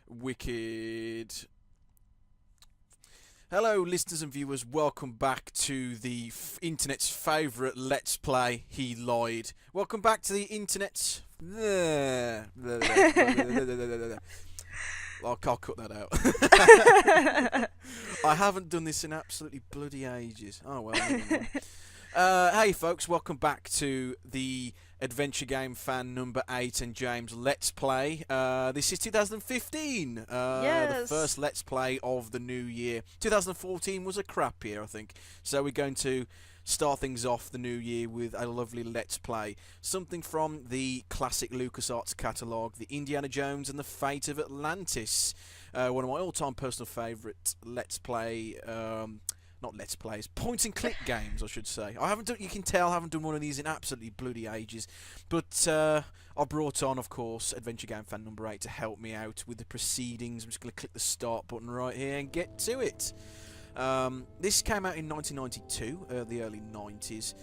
Wicked. Hello, listeners and viewers. Welcome back to the internet's favourite Let's Play. He lied. Welcome back to the internet's. I'll cut that out. I haven't done this in absolutely bloody ages. Oh well. Hey folks, welcome back to the Adventure Game Fan number 8 and James Let's Play. This is 2015, Yes. the first Let's Play of the new year. 2014 was a crap year, I think, so we're going to start things off the new year with a lovely Let's Play. Something from the classic Lucasarts catalogue, the Indiana Jones and the Fate of Atlantis. One of my all-time personal favourite Let's Play, not Let's Plays, point-and-click games, I should say. I haven't done, you can tell I haven't done one of these in absolutely bloody ages. But I brought on, of course, Adventure Game Fan number 8 to help me out with the proceedings. I'm just going to click the start button right here and get to it. This came out in 1992, the early 90s,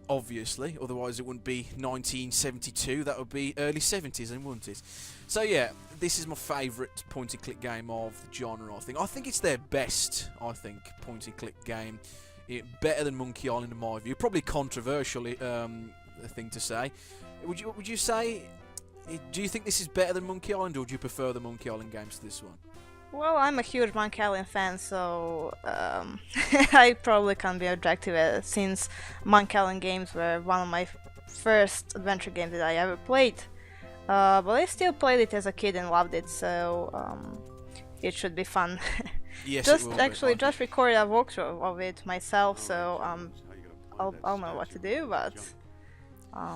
obviously, otherwise it wouldn't be 1972, that would be early 70s, wouldn't it? So yeah, this is my favourite point-and-click game of the genre, I think. I think it's their best, point-and-click game. Better than Monkey Island in my view. Probably controversial thing to say. Would you say, do you think this is better than Monkey Island, or do you prefer the Monkey Island games to this one? Well, I'm a huge Monkey Island fan, so I probably can't be objective since Monkey Island games were one of my first adventure games that I ever played. But I still played it as a kid and loved it, so it should be fun. Yes, just it will actually be. just recorded a walkthrough of it myself, so I'll know what to do, but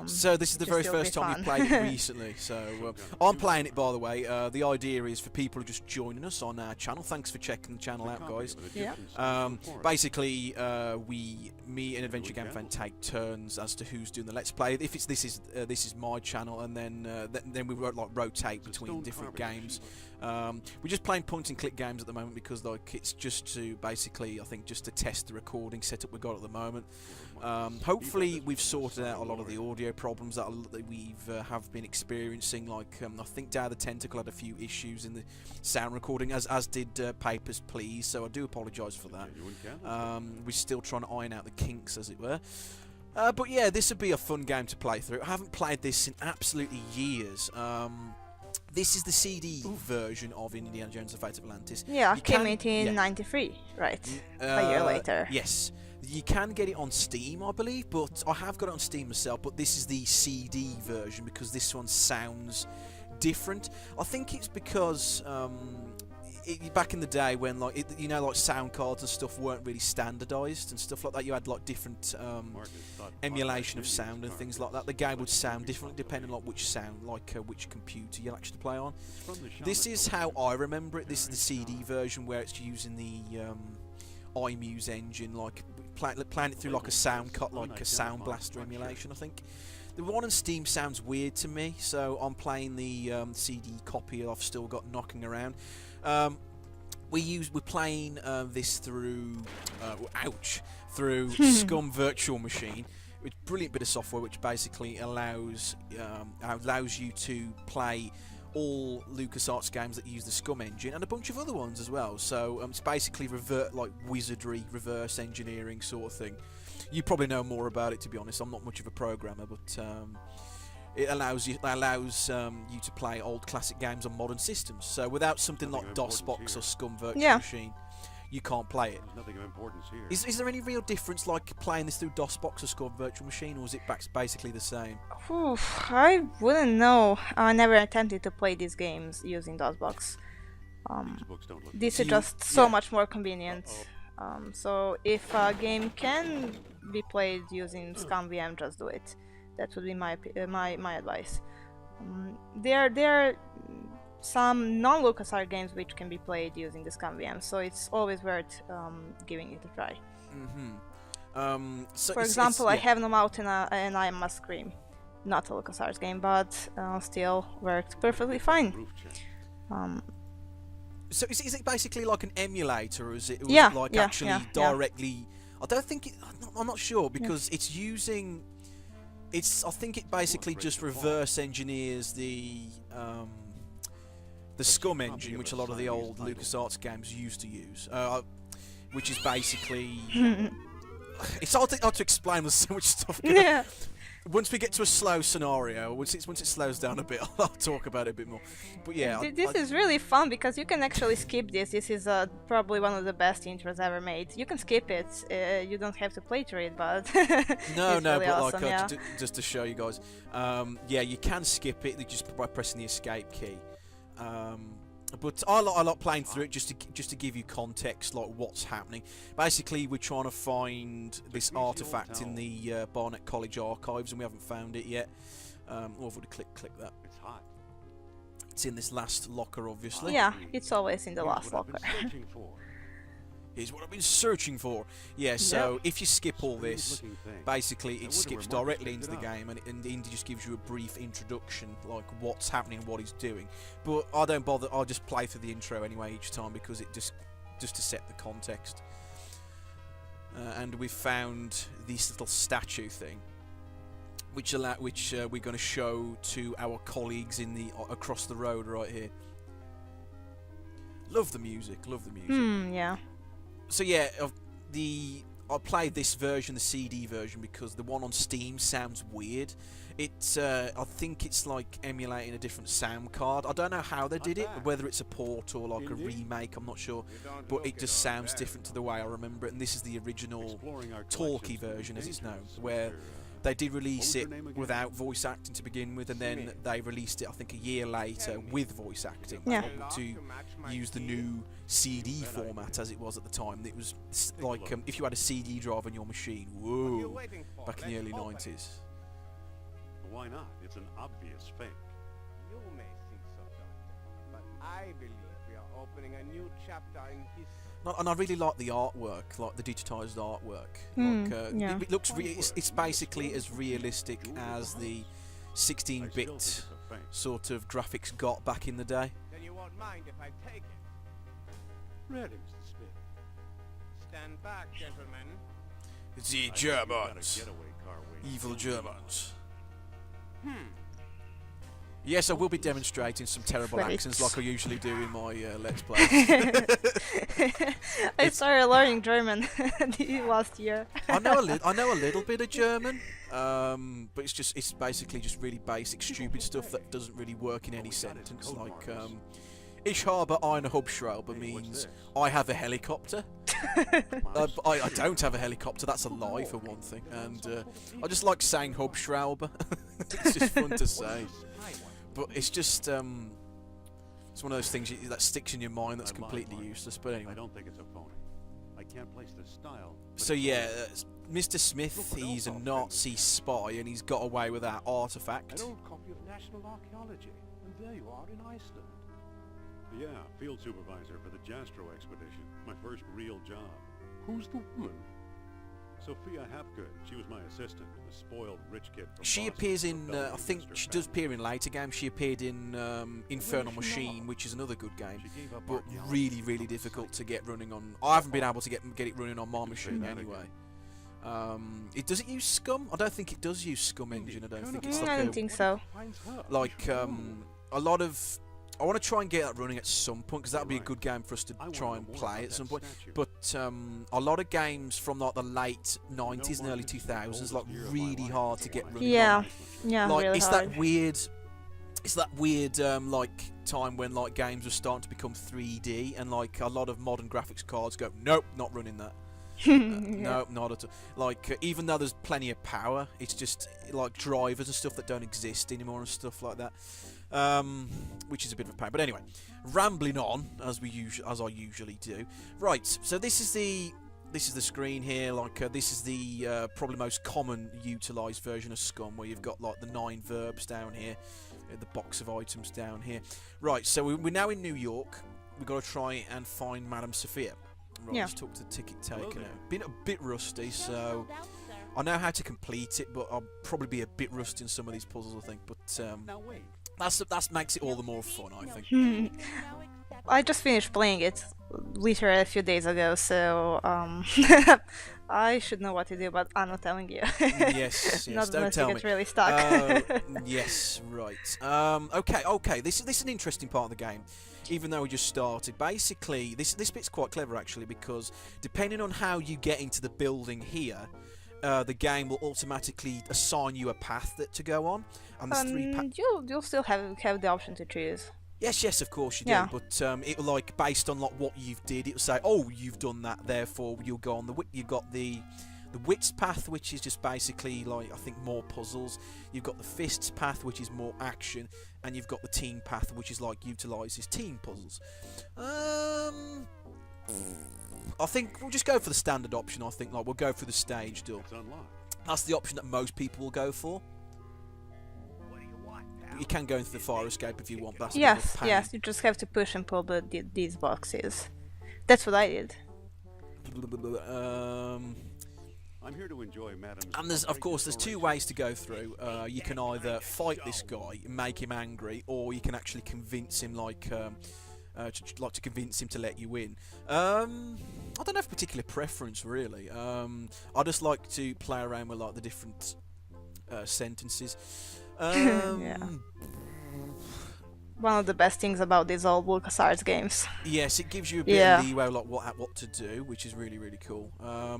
so this is the very still be first time you fun. played it recently. So I'm playing it, by the way. The idea is for people who are just joining us on our channel. Thanks for checking the channel out, guys. Yeah. Basically, me and Adventure Game Fan take turns as to who's doing the Let's Play. If it's this is my channel, and then we rotate between different games. We're just playing point-and-click games at the moment because it's just to basically, I think, just to test the recording setup we've got at the moment. Hopefully we've sorted out a lot of the audio problems that we've have been experiencing. I think Day of the Tentacle had a few issues in the sound recording, as did Papers, Please. So I do apologise for that. We're still trying to iron out the kinks, as it were. But yeah, this would be a fun game to play through. I haven't played this in absolutely years. This is the CD version of Indiana Jones and the Fate of Atlantis. Yeah, You came can- out in yeah. '93, right? A year later. Yes. You can get it on Steam, I believe, but I have got it on Steam myself, but this is the CD version because this one sounds different. I think it's because back in the day when sound cards and stuff weren't really standardized and stuff like that, you had different emulation of sound and things like that. The game would sound differently depending on which computer you'll actually play on. This is how I remember it. This is the CD version where it's using the iMuse engine, playing it through a sound cut, a Sound Blaster emulation, I think. The one on Steam sounds weird to me, so I'm playing the CD copy I've still got knocking around. We're playing this through through Scum Virtual Machine, which brilliant bit of software which basically allows you to play all LucasArts games that use the Scum engine and a bunch of other ones as well. So it's basically wizardry, reverse engineering sort of thing. You probably know more about it, to be honest. I'm not much of a programmer, but it allows you to play old classic games on modern systems. So without something like DOSBox or Scum Virtual Machine, you can't play it. Nothing of importance here. Is there any real difference, playing this through DOSBox or Scum Virtual Machine, or is it basically the same? Oof, I wouldn't know. I never attempted to play these games using DOSBox. These books don't look This is just so much more convenient. So if a game can be played using ScumVM, just do it. That would be my advice. There are some non-LucasArts games which can be played using the ScumVM, so it's always worth giving it a try. So For example, I have No Mountain and I Must Scream. Not a LucasArts game, but still worked perfectly fine. roof check. So is it basically like an emulator, or is it directly? I don't think it. I'm not sure because it's using. I think it basically just reverse engineers the the Scum engine, which a lot of the old Lucasarts games used to use, which is basically it's hard to explain. There's so much stuff going on. Yeah. Once we get to a slow scenario, once it slows down a bit, I'll talk about it a bit more. But yeah, This is really fun because you can actually skip this. This is probably one of the best intros ever made. You can skip it. You don't have to play through it, but no, it's no, really but awesome, like yeah. just to show you guys, yeah, you can skip it just by pressing the escape key. But I like playing through it just to give you context, like what's happening. Basically, we're trying to find this artifact in the Barnet College archives, and we haven't found it yet. Or if we click that. It's hot. It's in this last locker, obviously. Yeah, it's always in the last What I've locker. been searching for. Here's what I've been searching for. Yeah, so if you skip all this, basically it skips directly into the game, and it just gives you a brief introduction, like what's happening and what he's doing. But I don't bother. I'll just play through the intro anyway each time because it just to set the context. And we've found this little statue thing, which we're going to show to our colleagues in the across the road right here. Love the music. Love the music. Yeah. So yeah, I played this version, the CD version, because the one on Steam sounds weird. I think it's like emulating a different sound card. I don't know how they did it, whether it's a port or like a remake, I'm not sure. But it just sounds different to the way I remember it. And this is the original talkie version, as it's known, where they did release it without voice acting to begin with, and then they released it, I think, a year later with voice acting, Yeah. to use the new CD format as it was at the time. It was like if you had a CD drive on your machine, whoa, back in the early 90s. Why not? It's an obvious fake. You may think so, Doctor, but I believe we are opening a new chapter in history. And I really like the artwork, like the digitised artwork. yeah. It looks it's basically as realistic as the 16-bit sort of graphics got back in the day. Then you won't mind if I take it. Ready, Mr. Smith. Stand back, gentlemen. The I think you've got a Germans, getaway car waiting evil for you. Germans. Yes, I will be demonstrating some terrible Right. accents like I usually do in my Let's Play. I started learning German last year. I know a little bit of German, but it's basically just really basic, stupid stuff that doesn't really work in any sentence. Like, Ich habe eine Hubschrauber means I have a helicopter. But I don't have a helicopter, that's a lie for one thing. And I just like saying Hubschrauber. It's just fun to say. But it's just, it's one of those things that sticks in your mind that's completely useless. But anyway. I don't think it's a phony. I can't place the style. but So it's yeah, all- Mr. Smith, he's a Nazi spy and he's got away with that An artifact. old copy of National Archaeology, and there you are in Iceland. Yeah, field supervisor for the Jastro expedition. My first real job. Who's the woman? Sophia Hapgood. She was my assistant, a spoiled rich kid from She Boston, appears in, I rebellious think sister she does family. appear in later games. She appeared in Infernal Machine, which is another good game, She gave up but archaeology really, for really the difficult site. to get running on. I haven't been able to get it running on my machine that anyway. Does it use Scum? I don't think it does use Scum engine. I don't think it's I like don't a, think so. Finds her. like a lot of. I want to try and get that running at some point because that would be a good game for us to I wanna try know and more play about at some that point. statue. But a lot of games from like the late 90s and early 2000s, like really hard to get running. Yeah. on. Yeah, Like really it's hard. that weird. It's that weird like time when like games were starting to become 3D and like a lot of modern graphics cards go, nope, not running that. No, not at all. Like even though there's plenty of power, it's just like drivers and stuff that don't exist anymore and stuff like that, which is a bit of a pain. But anyway, rambling on as I usually do. Right, so this is the screen here. Like this is the probably most common utilised version of Scum, where you've got like the 9 verbs down here, the box of items down here. Right, so we're now in New York. We've got to try and find Madame Sophia. Right, Yeah. let's talk to the ticket taker Hello now. there. Been a bit rusty, so I know how to complete it, but I'll probably be a bit rusty in some of these puzzles, I think. But Now wait. that makes it all the more fun, I think. I just finished playing it literally a few days ago, so I should know what to do, but I'm not telling you. Yes, Not don't unless tell you me. get really stuck. Yes, right. Okay. This is an interesting part of the game, even though we just started. Basically, this bit's quite clever actually, because depending on how you get into the building here, the game will automatically assign you a path to go on, and there's three paths. You'll still have the option to choose. Yes, of course you do. Yeah. But it'll like based on like what you've did, it'll say, oh, you've done that, therefore you'll go on you got the wits path, which is just basically like I think more puzzles. You've got the fists path, which is more action, and you've got the team path, which is like utilises team puzzles. I think we'll just go for the standard option. I think like we'll go for the stage door. It's unlocked. That's the option that most people will go for. You can go into the fire escape if you want. That's a bit of a pain. Yes. You just have to push and pull these boxes. That's what I did. I'm here to enjoy Madam's. And of course there's two ways to go through. You can either fight this guy and make him angry, or you can actually convince him to convince him to let you in. I don't have a particular preference really. I just like to play around with like the different sentences. Yeah. One of the best things about these old Lucasarts games. Yes, it gives you a bit of leeway, like what to do, which is really cool. A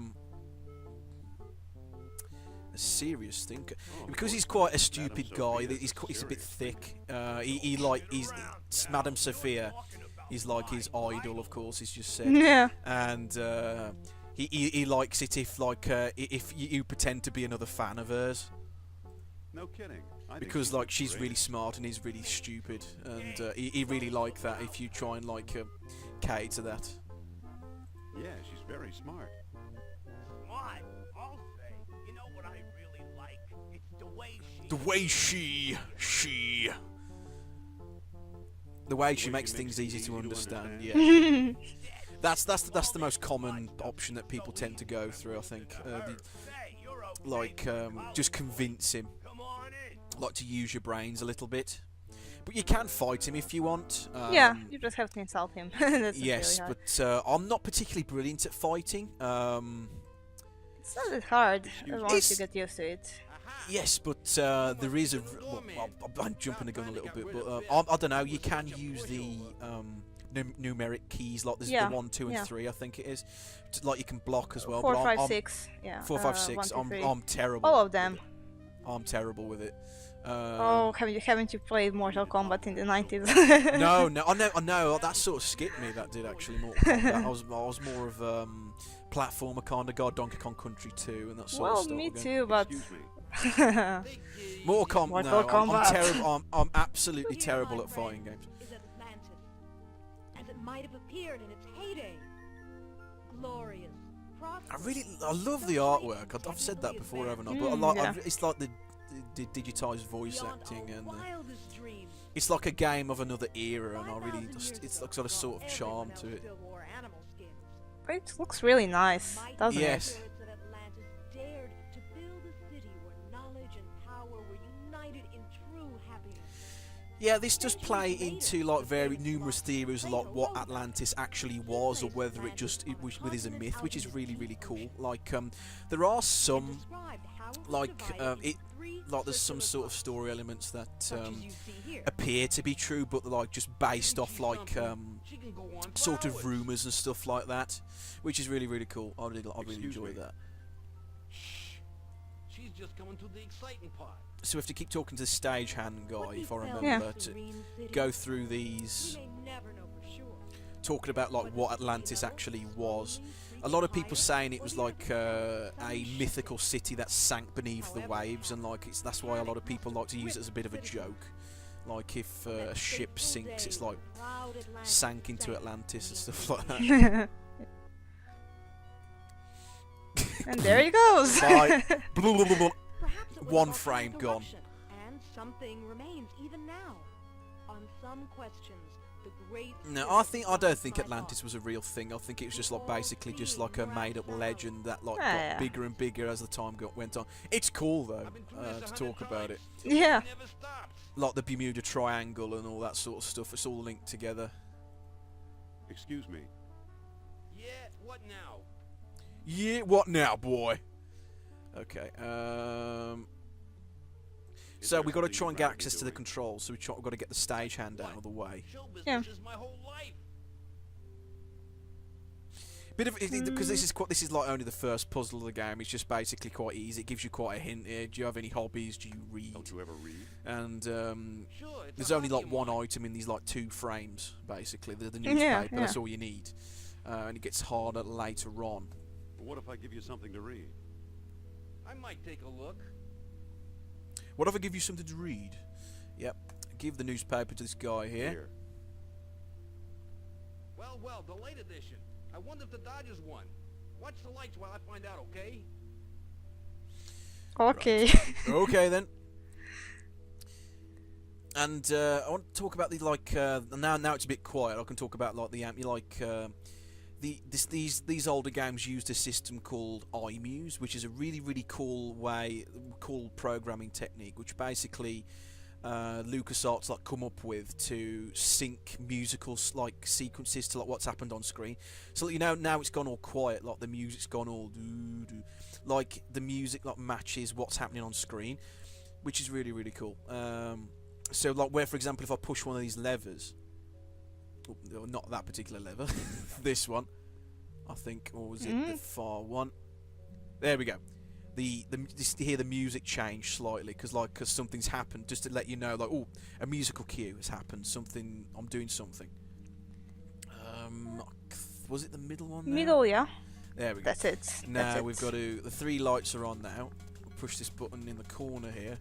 serious thinker, because he's quite a stupid guy. He's a bit thick. He's Madame Sophia. He's like his idol, of course. He's just said. Yeah. And he likes it if you pretend to be another fan of hers. No kidding. Because like she's really smart and he's really stupid, and he really like that if you try and like cater to that. Yeah, she's very smart. Smart, I'll say. You know what I really like? It's the way she... The way she makes things easy to understand. Yeah. That's the most common option that people tend to go through, I think. Just convince him. Like to use your brains a little bit, but you can fight him if you want. Yeah, you just have to insult him. That's yes, really but I'm not particularly brilliant at fighting. It's not that hard once you get used to it. Yes, but there is a. I'm jumping the gun a little bit, but I don't know. You can use the numeric keys, like there's the 1, 2, and 3. I think it is. Like you can block as well. 4, but 5, 6. Yeah. 4, 5, 6. 1, 2, 3. I'm terrible. All of them. I'm terrible with it. Haven't you played Mortal Kombat in the 90s? No, I know. That sort of skipped me. That did actually. Mortal Kombat. I was more of platformer kind of guy, Donkey Kong Country 2, and that sort of stuff. Well, me again. too, but Mortal Kombat. No, Kombat. I'm terrible. I'm absolutely terrible at fighting games. Is Atlantis, as it might have appeared in its heyday. Glorious. I love the artwork. I've said that before, haven't I? But it's like the digitized voice acting, and it's like a game of another era, and it's like got a sort of charm to it. But it looks really nice, doesn't it? Yes. Yeah, this does play into like very numerous theories, like what Atlantis actually was, or whether it is a myth, which is really cool. Like there are some there's some sort of story elements that appear to be true, but they're like just based off like sort of rumors and stuff like that, which is really cool. I really enjoy that. She's just coming to the exciting part. So we have to keep talking to the stagehand guy, if I remember, to go through these, talking about like what Atlantis actually was. A lot of people saying it was like a mythical city that sank beneath the waves, and like that's why a lot of people like to use it as a bit of a joke. Like if a ship sinks, it's like sank into Atlantis and stuff like that. And there he goes. Bye. One frame gone. And something remains even now. On some questions, the great No, I don't think Atlantis was a real thing. I think it was just like basically just like a made-up legend that like got bigger and bigger as the time went on. It's cool though to talk about it. Yeah. Like the Bermuda Triangle and all that sort of stuff. It's all linked together. Excuse me. Yeah, what now? Yeah, what now, boy? Okay, so we've got to try and get access to the controls, so we've got to get the stagehand out of the way. Show business Yeah. is my whole life. Bit of because this is like only the first puzzle of the game. It's just basically quite easy. It gives you quite a hint here. Do you have any hobbies? Do you read? Don't you ever read? And Sure, it's there's a only hobby like of one mine. item in these like 2 frames, basically. The Yeah, newspaper. yeah. That's all you need, and it gets harder later on. But what if I give you something to read? I might take a look. What if I give you something to read? Yep. Give the newspaper to this guy here. Well, well, the late edition. I wonder if the Dodgers won. Watch the lights while I find out, okay? Okay. Okay then. And I want to talk about the like now it's a bit quiet. I can talk about like the these older games used a system called iMuse, which is a really cool programming technique, which basically LucasArts like come up with to sync musical like sequences to like what's happened on screen. So you know now it's gone all quiet, like the music's gone all doo-doo. Like the music like matches what's happening on screen, which is really cool. So like where for example if I push one of these levers, not that particular lever, this one, I think, or was it the far one? There we go. Just to hear the music change slightly because something's happened, just to let you know, like, oh, a musical cue has happened. Something, I'm doing something. Was it the middle one? There? Middle, yeah. There we go. That's it. Now That's we've it. got to. The 3 lights are on now. We'll push this button in the corner here,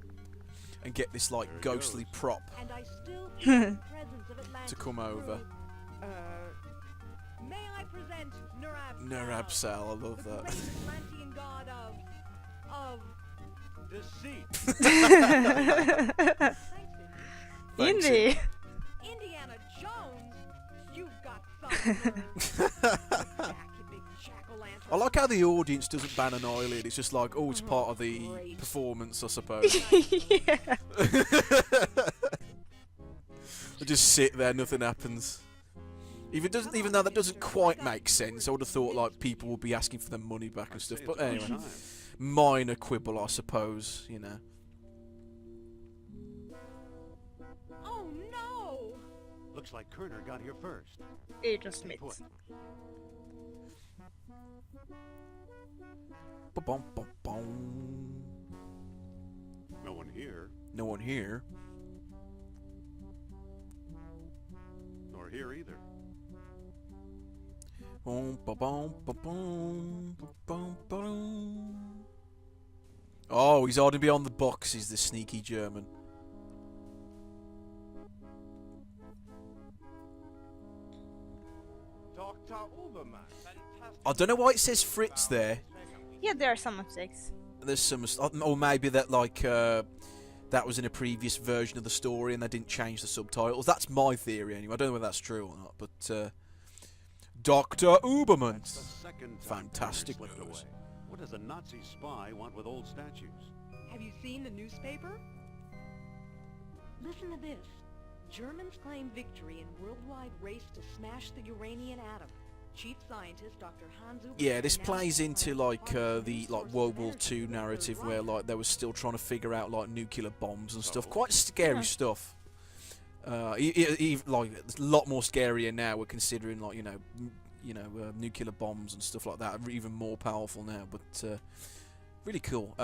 and get this like There it ghostly goes. prop And I still feel the presence of Atlantis to come over. May I present Nurab? Nerabsal, I love the that. great Atlantean god of Deceit. thanks, Thanks, Indie. Indiana Jones. You've got some nerve. Back, you big jack-o'-lantern. I like how the audience doesn't ban an eyelid. It's just like, oh, it's part of the Great. performance, I suppose. Yeah. They just sit there, nothing happens. Even though that doesn't quite make sense, I would have thought like people would be asking for their money back and I'd stuff. say But it's about anyway, time. minor quibble, I suppose. You know. Oh no! Looks like Kerner got here first. Agent Stay Smith. put. Ba-bum, ba-bum. No one here, No one here. nor here either. Boom, ba-bum, ba-bum, ba-bum, ba-dum. Oh, he's hiding behind the boxes, the sneaky German. Dr. Uberman. Fantastic. I don't know why it says Fritz there. Yeah, there are some mistakes. There's some, or maybe that like that was in a previous version of the story and they didn't change the subtitles. That's my theory anyway. I don't know whether that's true or not, but Dr. Uberman. That's the second time Fantastic Kerner slipped news. away. What does a Nazi spy want with old statues? Have you seen the newspaper? Listen to this. Germans claim victory in worldwide race to smash the Uranian atom. Chief scientist Dr. Hans Uberman. Yeah, this announced plays the into plan like to harness the new like sources World of War energy II for the narrative Third where Reich. like they were still trying to figure out like nuclear bombs and stuff. Oh. Quite scary Yeah. stuff. Like it's a lot more scarier now. We're considering like nuclear bombs and stuff like that are even more powerful now. But really cool.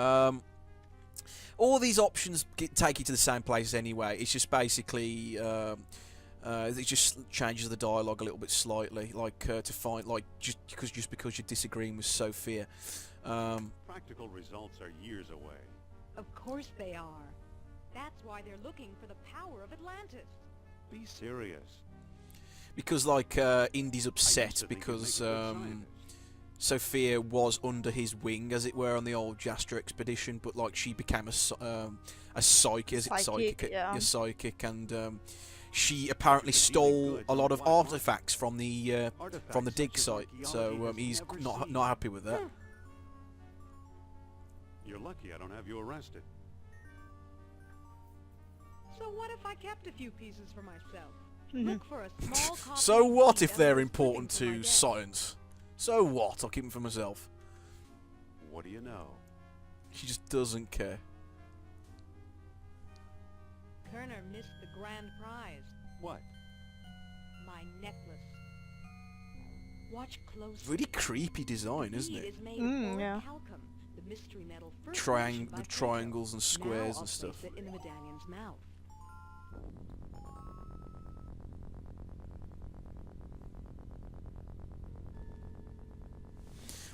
All these options take you to the same place anyway. It's just basically it just changes the dialogue a little bit slightly, like to find like just because you're disagreeing with Sophia. Practical results are years away. Of course they are. That's why they're looking for the power of Atlantis. Be serious. Because like Indy's I upset used to think you'd because make a good scientist. Sophia was under his wing, as it were, on the old Jastra expedition, but like she became a psychic, Psychic, yeah. a psychic, and she apparently Because he stole could a lot of black market. artifacts from the Artifacts dig such as site. So archaeology has he's never not seen. happy with that. You're lucky I don't have you arrested. So what if I kept a few pieces for myself? Mhm. Look for a small copy So of what the if they're evidence important clipping for my to desk. science? So what? I'll keep them for myself. What do you know? She just doesn't care. Kerner missed the grand prize. What? My necklace. Watch closely. Really creepy design, isn't The bead it? is made of yeah. orichalcum, the mystery metal first mentioned by The Plato. triangles and squares Now and stuff. I'll place it in the medallion's mouth.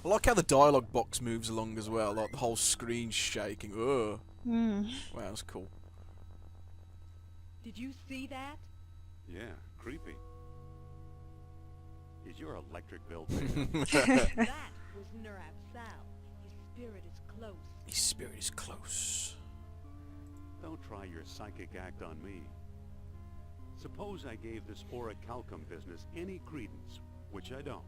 I like how the dialogue box moves along as well, like the whole screen's shaking. Ugh. Wow, that's cool. Did you see that? Yeah, creepy. Is your electric bill? That was Nurab Sal. His spirit is close. His spirit is close. Don't try your psychic act on me. Suppose I gave this orichalcum business any credence, which I don't.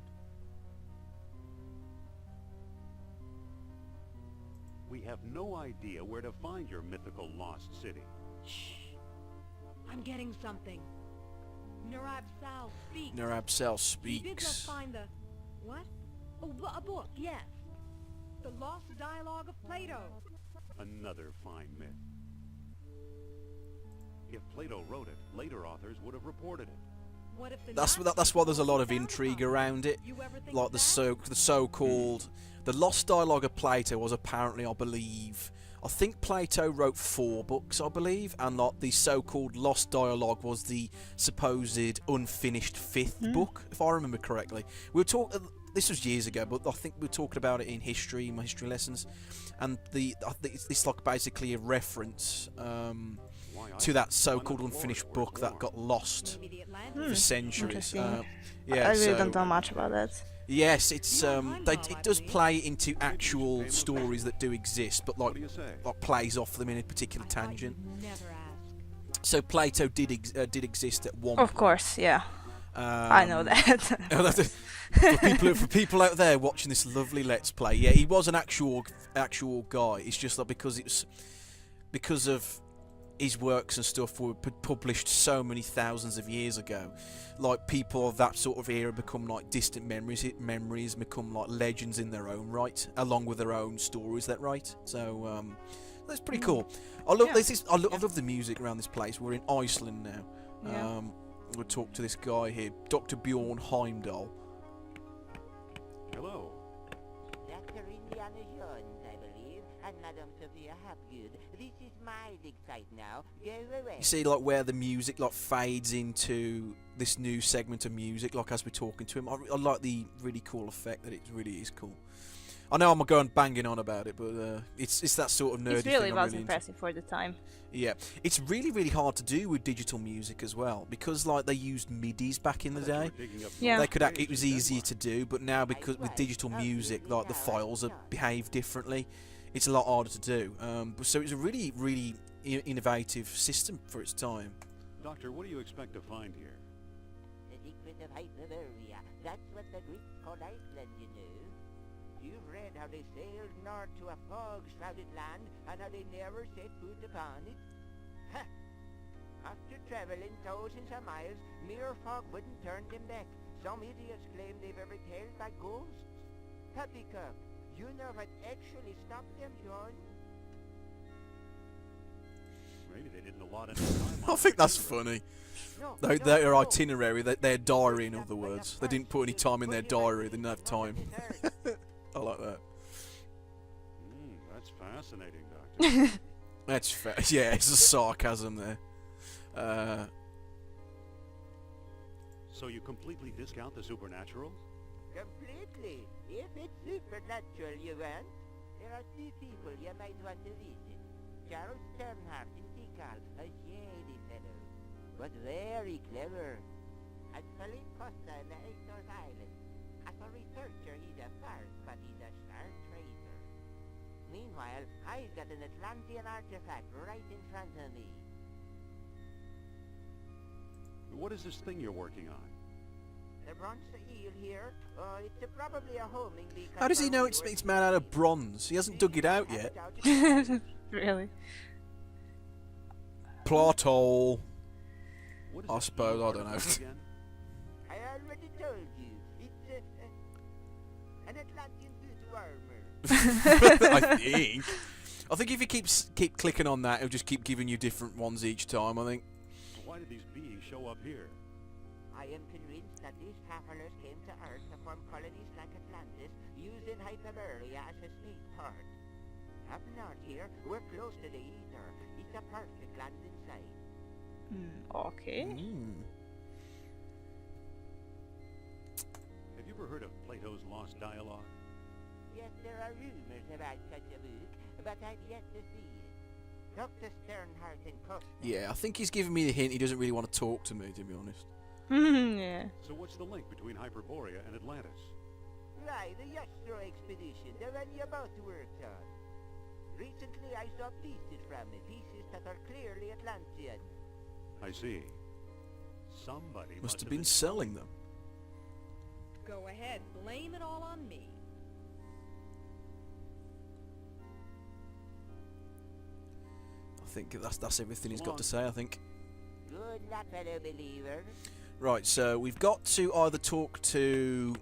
We have no idea where to find your mythical lost city. Shh. I'm getting something. Nurab Sal speaks. Nurab Sal He did not speaks. find the... What? Oh, a book, yes. The Lost Dialogue of Plato. Another fine myth. If Plato wrote it, later authors would have reported it. What if the That's why there's a lot of intrigue around it. You ever think Like of the that? so-called the Lost Dialogue of Plato was apparently, I believe, I think Plato wrote 4 books, I believe, and like the so-called Lost Dialogue was the supposed unfinished 5th book, if I remember correctly. We were talking. This was years ago, but I think we were talking about it in history, my history lessons, and I think it's like basically a reference to that so-called unfinished book that got lost Maybe the Atlantis. for centuries. Interesting. Yeah, I really so, don't know much about that. yes, it's it does play into actual stories that do exist, but What do you say? like plays off them in a particular I thought tangent. you'd never ask. So Plato did exist at one. Of course, yeah. I know that. for people out there watching this lovely Let's Play, yeah, he was an actual guy. It's just that because of his works and stuff were published so many thousands of years ago, like people of that sort of era become like distant memories become like legends in their own right, along with their own stories. That right? So that's pretty cool. I love I love the music around this place. We're in Iceland now. Yeah. We'll talk to this guy here, Dr. Bjorn Heimdall. Hello. Dr. Indiana Jones, I believe, and Madame Sophia Hapgood. This is my dig site now. Go away. You see, like where the music like fades into this new segment of music, like as we're talking to him. I like the really cool effect that it really is cool. I know I'm going banging on about it, but it's that sort of nerdy It really thing. was I'm really impressive for the time. Yeah, it's really hard to do with digital music as well, because like they used MIDIs back in the day. Yeah. They could it was easier to do, but now because with digital music, like the files are behave differently, it's a lot harder to do. So it's a really innovative system for its time. Doctor, what do you expect to find here? The secret of Hyperborea. That's what the Greeks called Iceland, you know. You've read how they sailed north to a fog-shrouded land and how they never set foot upon it? Ha! After traveling thousands of miles, mere fog wouldn't turn them back. Some idiots claim they were repelled by ghosts. Poppycock, you know what actually stopped them, John? Maybe they didn't allot enough time. I think that's funny. No, Their no. itinerary, their diary, in other words. They didn't put any time in their diary. They didn't have time. I like that. That's fascinating, Doctor. That's fair. Yeah, it's a sarcasm there. So you completely discount the supernatural? Completely. If it's supernatural you want, there are 2 people you might want to visit. Charles Sternhardt in Tikal, a shady fellow, but very clever. And Philip Costa in the Azores Islands. As a researcher, he's a farce, but he's a sharp traitor. Meanwhile, I've got an Atlantean artifact right in front of me. What is this thing you're working on? The bronze eel here, it's probably a homing because... How does he know it's made out of bronze? He hasn't dug it out yet. Really? Plot hole. What is I this suppose, eel I don't know. artifact again? I already told you. It's An Atlantean suit of armor. I think if you keep clicking on that, it'll just keep giving you different ones each time. I think. Why did these beings show up here? I am convinced that these travelers came to Earth to form colonies like Atlantis, using Hyperbarea as a spaceport. Up north here, we're close to the ether. It's a perfect landing site. Okay. Have you ever heard of Plato's Lost Dialogue? Yes, there are rumors about such a book, but I've yet to see it. Dr. Sternhardt and Costa. Yeah, I think he's giving me the hint. He doesn't really want to talk to me, to be honest. Yeah. So what's the link between Hyperborea and Atlantis? Right, the Astro expedition, the one you both worked on. Recently I saw pieces from it, pieces that are clearly Atlantean. I see. Somebody Must have been selling them. Go ahead, blame it all on me. I think that's everything he's got to say, I think. Good luck, fellow believer. Right, so we've got to either talk to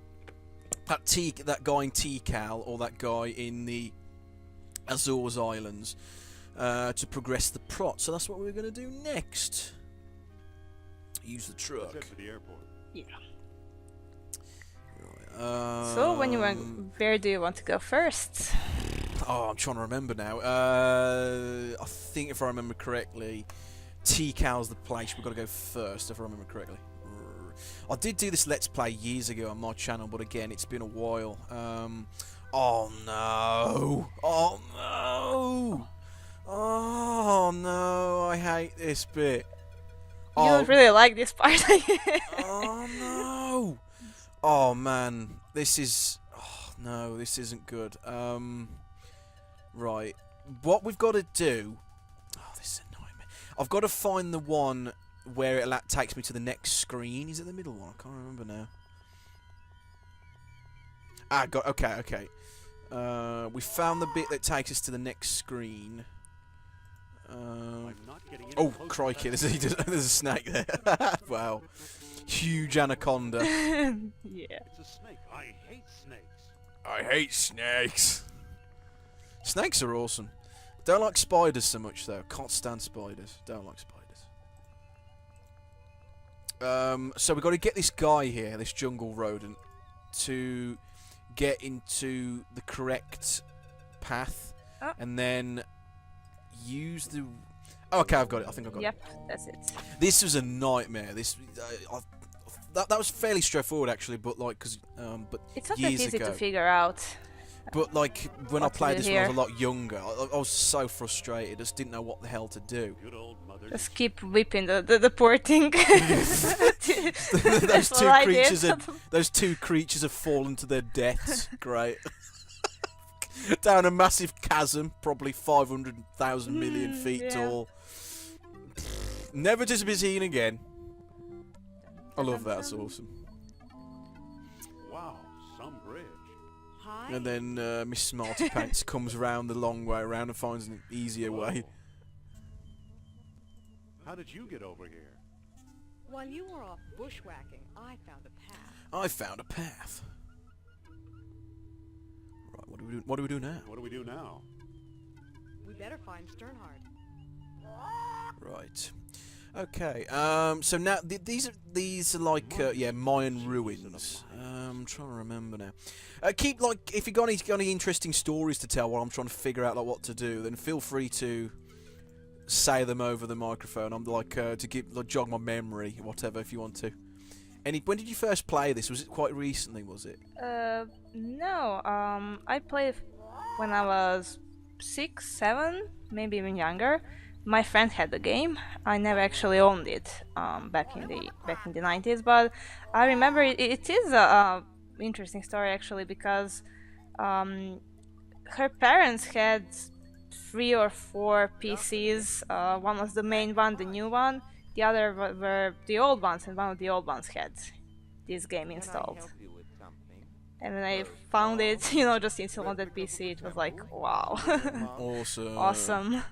that guy in Tikal or that guy in the Azores Islands to progress the plot. So that's what we're going to do next. Use the truck. Let's head for the airport. Yeah. Right, So when you went, where do you want to go first? Oh, I'm trying to remember now. I think if I remember correctly, Tikal's the place we've got to go first, if I remember correctly. I did do this Let's Play years ago on my channel, but again, it's been a while. Oh no! Oh no! Oh no! I hate this bit. You don't really like this part. Oh no! Oh man, this is... Oh no, this isn't good. Right, what we've got to do... Oh, this is a nightmare. I've got to find the one where it takes me to the next screen. Is it the middle one? I can't remember now. Ah, got... Okay. We found the bit that takes us to the next screen. I'm not getting any Oh, closer. crikey, there's a snake there. Wow. Huge anaconda. Yeah. It's a snake. I hate snakes. I hate snakes. Snakes are awesome. Don't like spiders so much though. Can't stand spiders. Don't like spiders. So we've got to get this guy here, this jungle rodent, to get into the correct path, and then use the... Oh, okay, I've got it. I think I've got it. Yep, that's it. This was a nightmare. This that was fairly straightforward actually, but like but It's not that years easy ago. to figure out. But like when I What to played do this when I was a here. lot younger, I was so frustrated. I just didn't know what the hell to do. Good old mother. Just keep whipping the poor thing. Those two creatures have fallen to their deaths. Great. Down a massive chasm, probably 500,000 million feet yeah. tall. Never to be seen again. I love that. It's awesome. Wow, some bridge. Hi. And then Miss Smarty Pants comes around the long way around and finds an easier way. How did you get over here? While you were off bushwhacking, I found a path. I found a path. Right, what do we do? What do we do now? What do we do now? We better find Sternhardt. Right. Okay. So now these are like Mayan ruins. I'm trying to remember now. Keep if you got any interesting stories to tell while I'm trying to figure out what to do, then feel free to say them over the microphone. I'm to jog my memory, whatever, if you want to. When did you first play this? Was it quite recently? Was it? No. I played when I was 6, 7, maybe even younger. My friend had the game. I never actually owned it back in the 90s, but I remember it is a interesting story actually, because her parents had 3 or 4 PCs. One was the main one, the new one. The other were the old ones, and one of the old ones had this game installed. Can I help you with something? And when I found it, just installed on that PC, it was like, wow. Awesome. Awesome.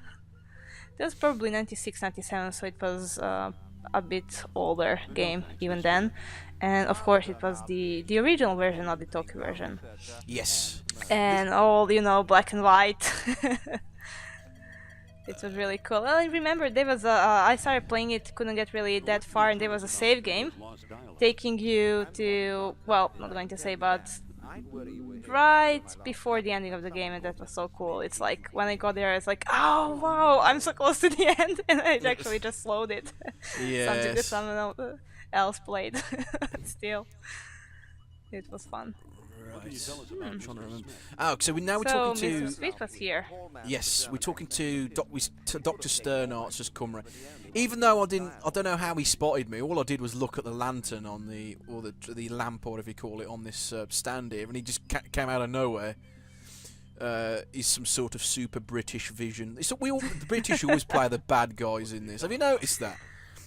That was probably 96, 97, so it was a bit older game even then. and of course it was the original version, not the Tokyo version, Yes. and all black and white. It was really cool. Well, I remember there was I started playing it, couldn't get really that far, and there was a save game taking you to, well, not going to say, but right before the ending of the game, and that was so cool. It's like when I got there, I was like, oh wow, I'm so close to the end, and I actually just slowed it. Something that someone else played. Still, it was fun. Right. I'm trying to remember. Oh, so we're talking to. Mr. Sweet was here. Yes, we're talking to Dr. Sternart's just come right. Even though I don't know how he spotted me. All I did was look at the lantern on the lamp or whatever you call it on this stand here, and he just came out of nowhere. He's some sort of super British vision. The British always play the bad guys in this. Have you noticed that?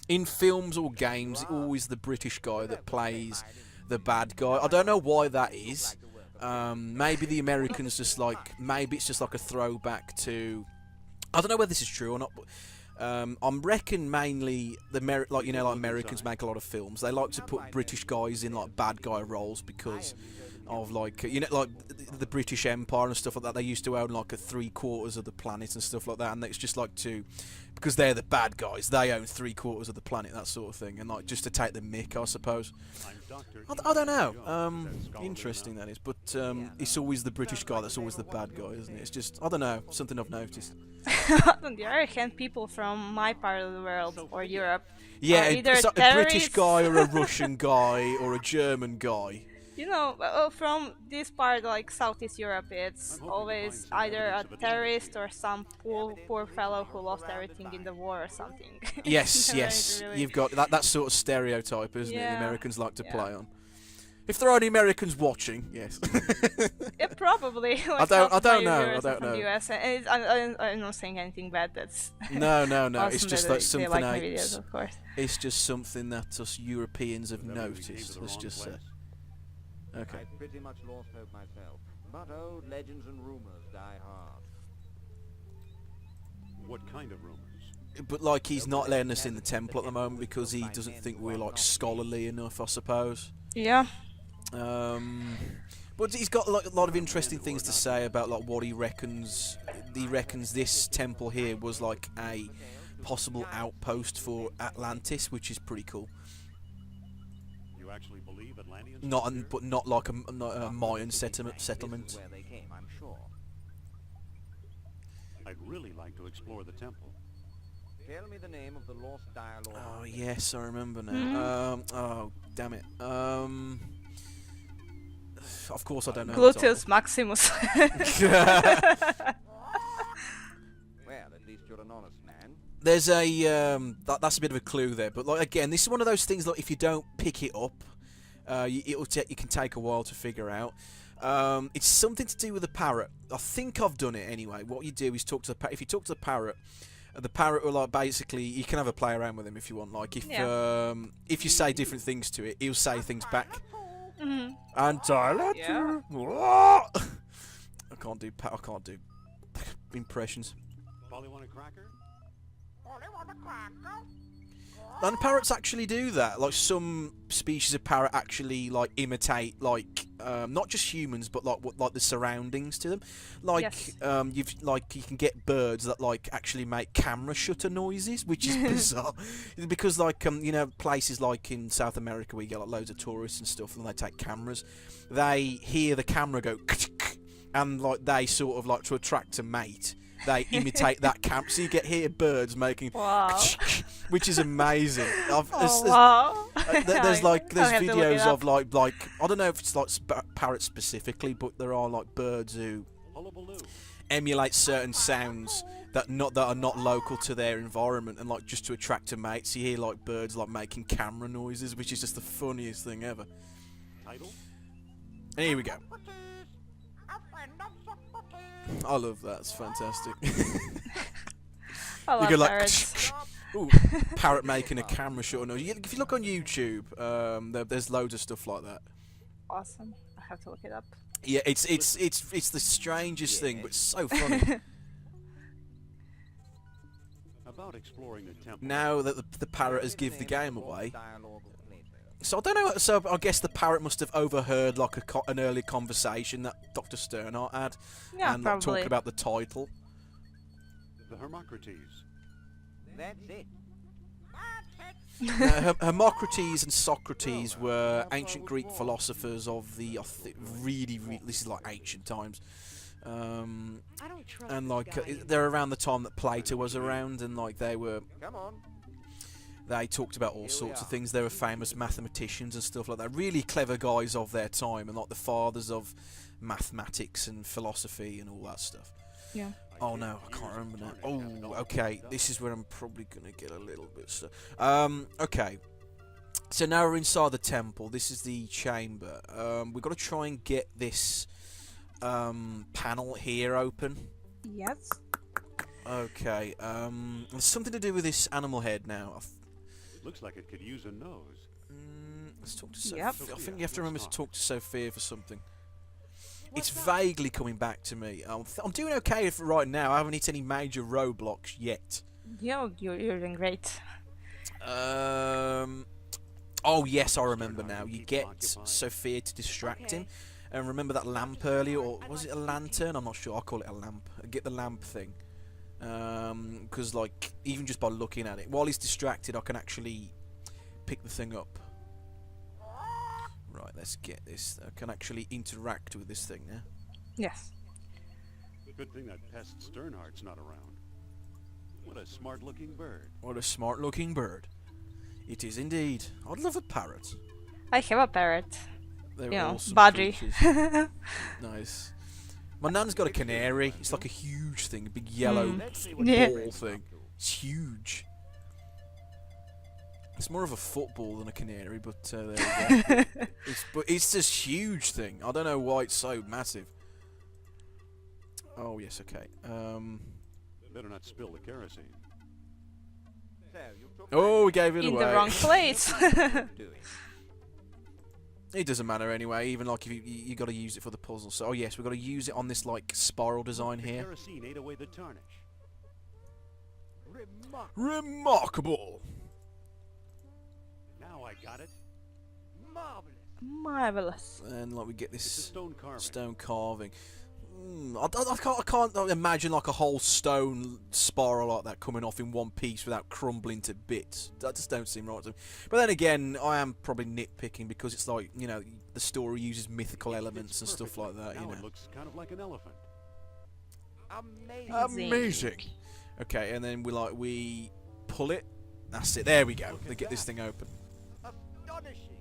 In films or games, it's always the British guy that plays the bad guy. I don't know why that is. Maybe the Americans maybe it's just like a throwback to. I don't know whether this is true or not. But, I reckon mainly like Americans make a lot of films. They like to put British guys in like bad guy roles because of like the British Empire and stuff like that. They used to own like a 3/4 of the planet and stuff like that, and it's just like because they're the bad guys, they own 3/4 of the planet, that sort of thing, and like just to take the mick, I suppose. I don't know. Interesting that is, but it's always the British guy that's always the bad guy, isn't it? It's just, I don't know, something I've noticed. On the other hand, people from my part of the world or Europe, yeah, either it's like a British guy or a Russian guy or a German guy. From this part, like Southeast Europe, it's always either a terrorist or some poor fellow who lost everything in the war or something. Yes, yes. Really... You've got that sort of stereotype, isn't it? The Americans like to play on. If there are any Americans watching, yes. Yeah, probably. I don't know. From the US, and I'm not saying anything bad. That's no. Awesome, it's just that something. like my videos, of course. It's just something that us Europeans have noticed. Let's just say. Okay. I pretty much lost hope myself, but old legends and rumors die hard. What kind of rumors? But like he's not letting us in the temple at the moment because he doesn't think we're like scholarly enough, I suppose. Yeah. But he's got like a lot of interesting things to say about like what he reckons. He reckons this temple here was like a possible outpost for Atlantis, which is pretty cool. You actually believe Atlanteans? But not like a Mayan settlement. Where they came, I'm sure. I'd really like to explore the temple. Tell me the name of the lost dialogue. Oh yes, I remember now. Oh damn it. Of course I don't know. Gluteus Maximus. Well, at least you're an honest man. There's a that's a bit of a clue there, but like again, this is one of those things like if you don't pick it up, it can take a while to figure out. It's something to do with the parrot. I think I've done it anyway. What you do is talk to the if you talk to the parrot will like basically you can have a play around with him if you want. Like if you say different things to it, he'll say things back. Mm-hmm. And I can't do impressions. Polly want a cracker? And parrots actually do that. Like some species of parrot actually like imitate like not just humans but like the surroundings to them. Like yes. You can get birds that like actually make camera shutter noises, which is bizarre. Because like places like in South America where you get like loads of tourists and stuff and they take cameras, they hear the camera go and like they sort of like to attract a mate. They imitate that camp, so you get here birds making, which is amazing. Wow! There's videos of like I don't know if it's like parrots specifically, but there are like birds who emulate certain sounds that are not local to their environment, and like just to attract a mate. So you hear like birds like making camera noises, which is just the funniest thing ever. And here we go. I love that. It's fantastic. I love you go parrots. Ooh, parrot making a camera shot. No, if you look on YouTube, there's loads of stuff like that. Awesome. I have to look it up. Yeah, it's the strangest thing, but so funny. About exploring the temple. Now that the parrot has given the game away, So I don't know. So I guess the parrot must have overheard like an early conversation that Dr. Sternhardt had, Yeah, and like, probably. talking about the title. The Hermocrates. That's it. Hermocrates and Socrates were ancient Greek philosophers of the really, this is like ancient times. I don't trust And this like guy they're around the time that Plato was around, and like Come on. they talked about all sorts of things. They were famous mathematicians and stuff like that. Really clever guys of their time, and like the fathers of mathematics and philosophy and all that stuff. Yeah. Oh no, I can't remember now. Oh, okay. This is where I'm probably gonna get a little bit stuck. Okay. So now we're inside the temple. This is the chamber. We've got to try and get this panel here open. Yes. Okay. There's something to do with this animal head now. Looks like it could use a nose. Let's talk to Sophia. Yep. I think you have to remember to talk to Sophia for something. It's What's up? vaguely coming back to me. I'm doing okay for right now. I haven't hit any major roadblocks yet. You're doing great. Oh yes, I remember now. You get Sophia to distract him, Okay. and remember that lamp earlier, or was it a lantern? I'm not sure. I'll call it a lamp. Get the lamp thing, because like even just by looking at it, while he's distracted, I can actually pick the thing up. Right, let's get this. I can actually interact with this thing now. Yes. Good thing that pest Sternhardt's not around. What a smart-looking bird. What a smart-looking bird. It is indeed. I'd love a parrot. I have a parrot. They're You know, awesome Badri. creatures. Nice. My nan's got a canary. It's like a huge thing, a big yellow Let's see what Yeah. the ball friends thing. up to. It's huge. It's more of a football than a canary, but there we go. But it's this huge thing. I don't know why it's so massive. Oh yes, okay. Better not spill the kerosene. So, you took Oh, we gave it In away. the wrong place. doing. It doesn't matter anyway. Even like if you got to use it for the puzzle. So oh yes, we've got to use it on this like spiral design The here. kerosene ate away the tarnish. Remarkable. Remarkable. Now I got it. Marvelous. Marvelous. And like we get It's a this stone carving. stone carving. I can't imagine like a whole stone spiral like that coming off in one piece without crumbling to bits. That just don't seem right to me. But then again, I am probably nitpicking because it's like, you know, the story uses mythical It elements and fits stuff like perfectly. that, you Now know. it looks kind of like an elephant. Amazing. Amazing. Okay, and then we pull it. That's it. There we go. They get this thing open. Astonishing.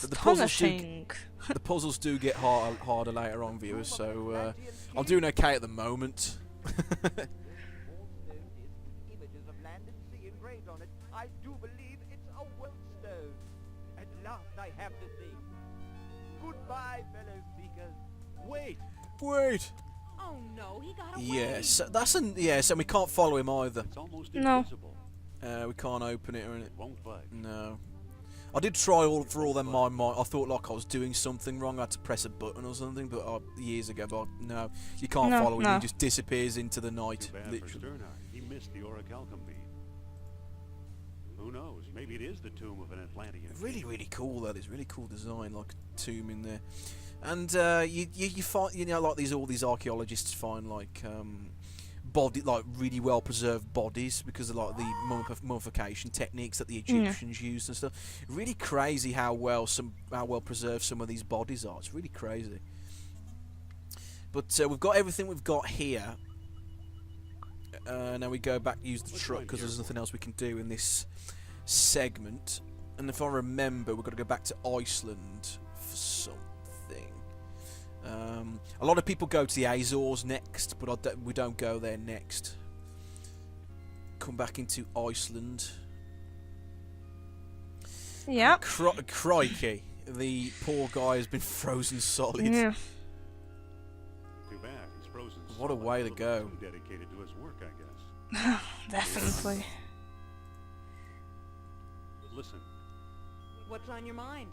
the puzzles do- Astonishing. The puzzles do get harder later on, viewers. So I'm doing okay at the moment. Images of land and sea engraved on it. I do believe it's a wellstone. At last I have the thing. Goodbye, fellow seekers. Wait! Wait. Oh no, he got away. Yes, that's an yes, and we can't follow him either. It's almost No. invisible. We can't open it or anything. It won't budge. No. I did try for all them my I thought like I was doing something wrong. I had to press a button or something, but years ago. But no, you can't No, follow him. no. He just disappears into the night. Too bad for Literally. Sternhardt. He missed the orichalcum bead. Who knows? Maybe it is the tomb of an Atlantean. Really, really cool. That is really cool design, like a tomb in there. And you find, you know, like all these archaeologists find like body, like really well preserved bodies because of like the mummification techniques that the Egyptians used and stuff. Really crazy how well preserved some of these bodies are. It's really crazy. But we've got everything we've got here. Now we go back, use the truck because there's nothing else we can do in this segment. And if I remember, we've got to go back to Iceland for something. A lot of people go to the Azores next, but we don't go there next. Come back into Iceland. Yeah. Crikey, the poor guy has been frozen solid. Yeah. Too bad. He's frozen. What a solid. way to little bit go. Too dedicated to his work, I guess. Definitely. Listen, What's on your mind?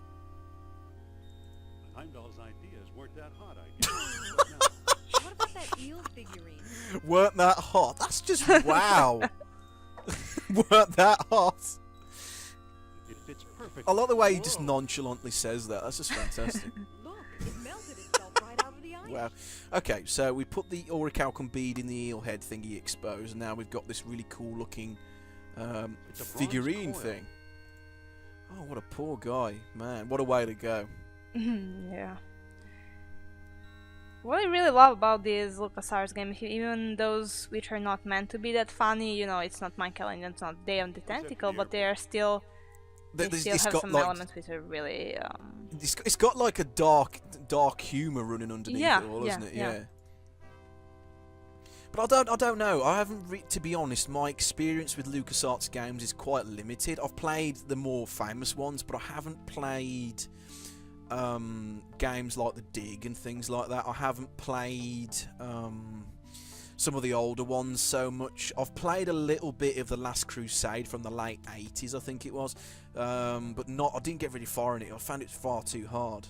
Heimdall's ideas weren't that hot, I guess. What about that eel figurine? Weren't that hot? That's just wow. Weren't that hot? It fits perfectly perfect. I like the way he just Whoa. nonchalantly says that. That's just fantastic. Look, it melted itself right out of the ice. Wow. Okay, so we put the orichalcum bead in the eel head thingy exposed, and now we've got this really cool looking It's a bronze figurine coil. thing. Oh, what a poor guy. Man, what a way to go. Yeah. What I really love about these LucasArts games, even those which are not meant to be that funny, you know, it's not Michael and it's not Day of the Tentacle, but they are still, they still have some elements which are really, It's got like a dark humour running underneath Yeah, it all, yeah, isn't it? yeah. But I don't know. I haven't, to be honest, my experience with LucasArts games is quite limited. I've played the more famous ones, but I haven't played games like The Dig and things like that. I haven't played some of the older ones so much. I've played a little bit of The Last Crusade from the late 80s, I think it was, but I didn't get very far in it. I found it far too hard.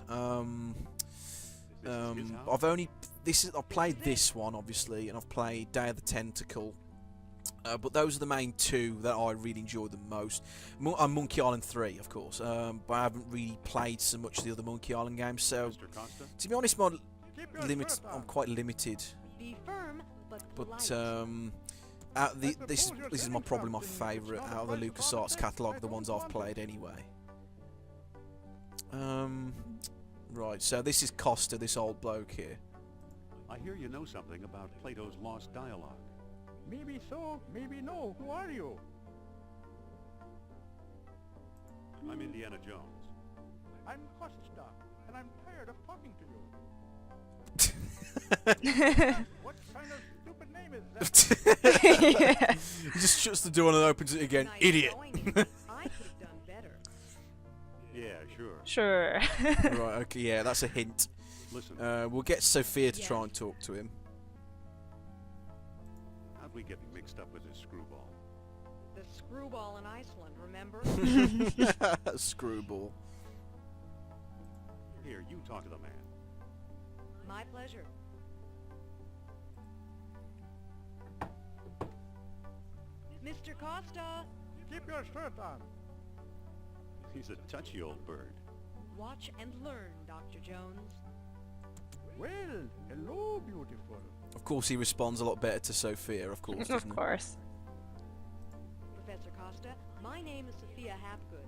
I've played this one obviously, and I've played Day of the Tentacle. But those are the main two that I really enjoy the most. Monkey Island 3, of course, but I haven't really played so much of the other Monkey Island games. So, Mr. Costa? to be honest, I'm quite limited. Be firm, but But polite. this is probably my favourite out of the LucasArts catalogue, the ones I've played anyway. Right, so this is Costa, this old bloke here. I hear you know something about Plato's lost dialogue. Maybe so, maybe no. Who are you? I'm Indiana Jones. I'm Costa, and I'm tired of talking to you. What kind of stupid name is that? He just shuts the door and then opens it again. Nice Idiot! going. I could have done better. Yeah, sure. sure. Right, okay, yeah, that's a hint. Listen, We'll get Sophia to try and talk to him. how'd we get mixed up with this screwball? The screwball in Iceland, remember? Screwball. Here, you talk to the man. My pleasure. Mr. Costa, Keep your shirt on. He's a touchy old bird. watch and learn, Dr. Jones. Well, hello, beautiful. Of course, he responds a lot better to Sophia, of course, Of doesn't he? course. Professor Costa, my name is Sophia Hapgood.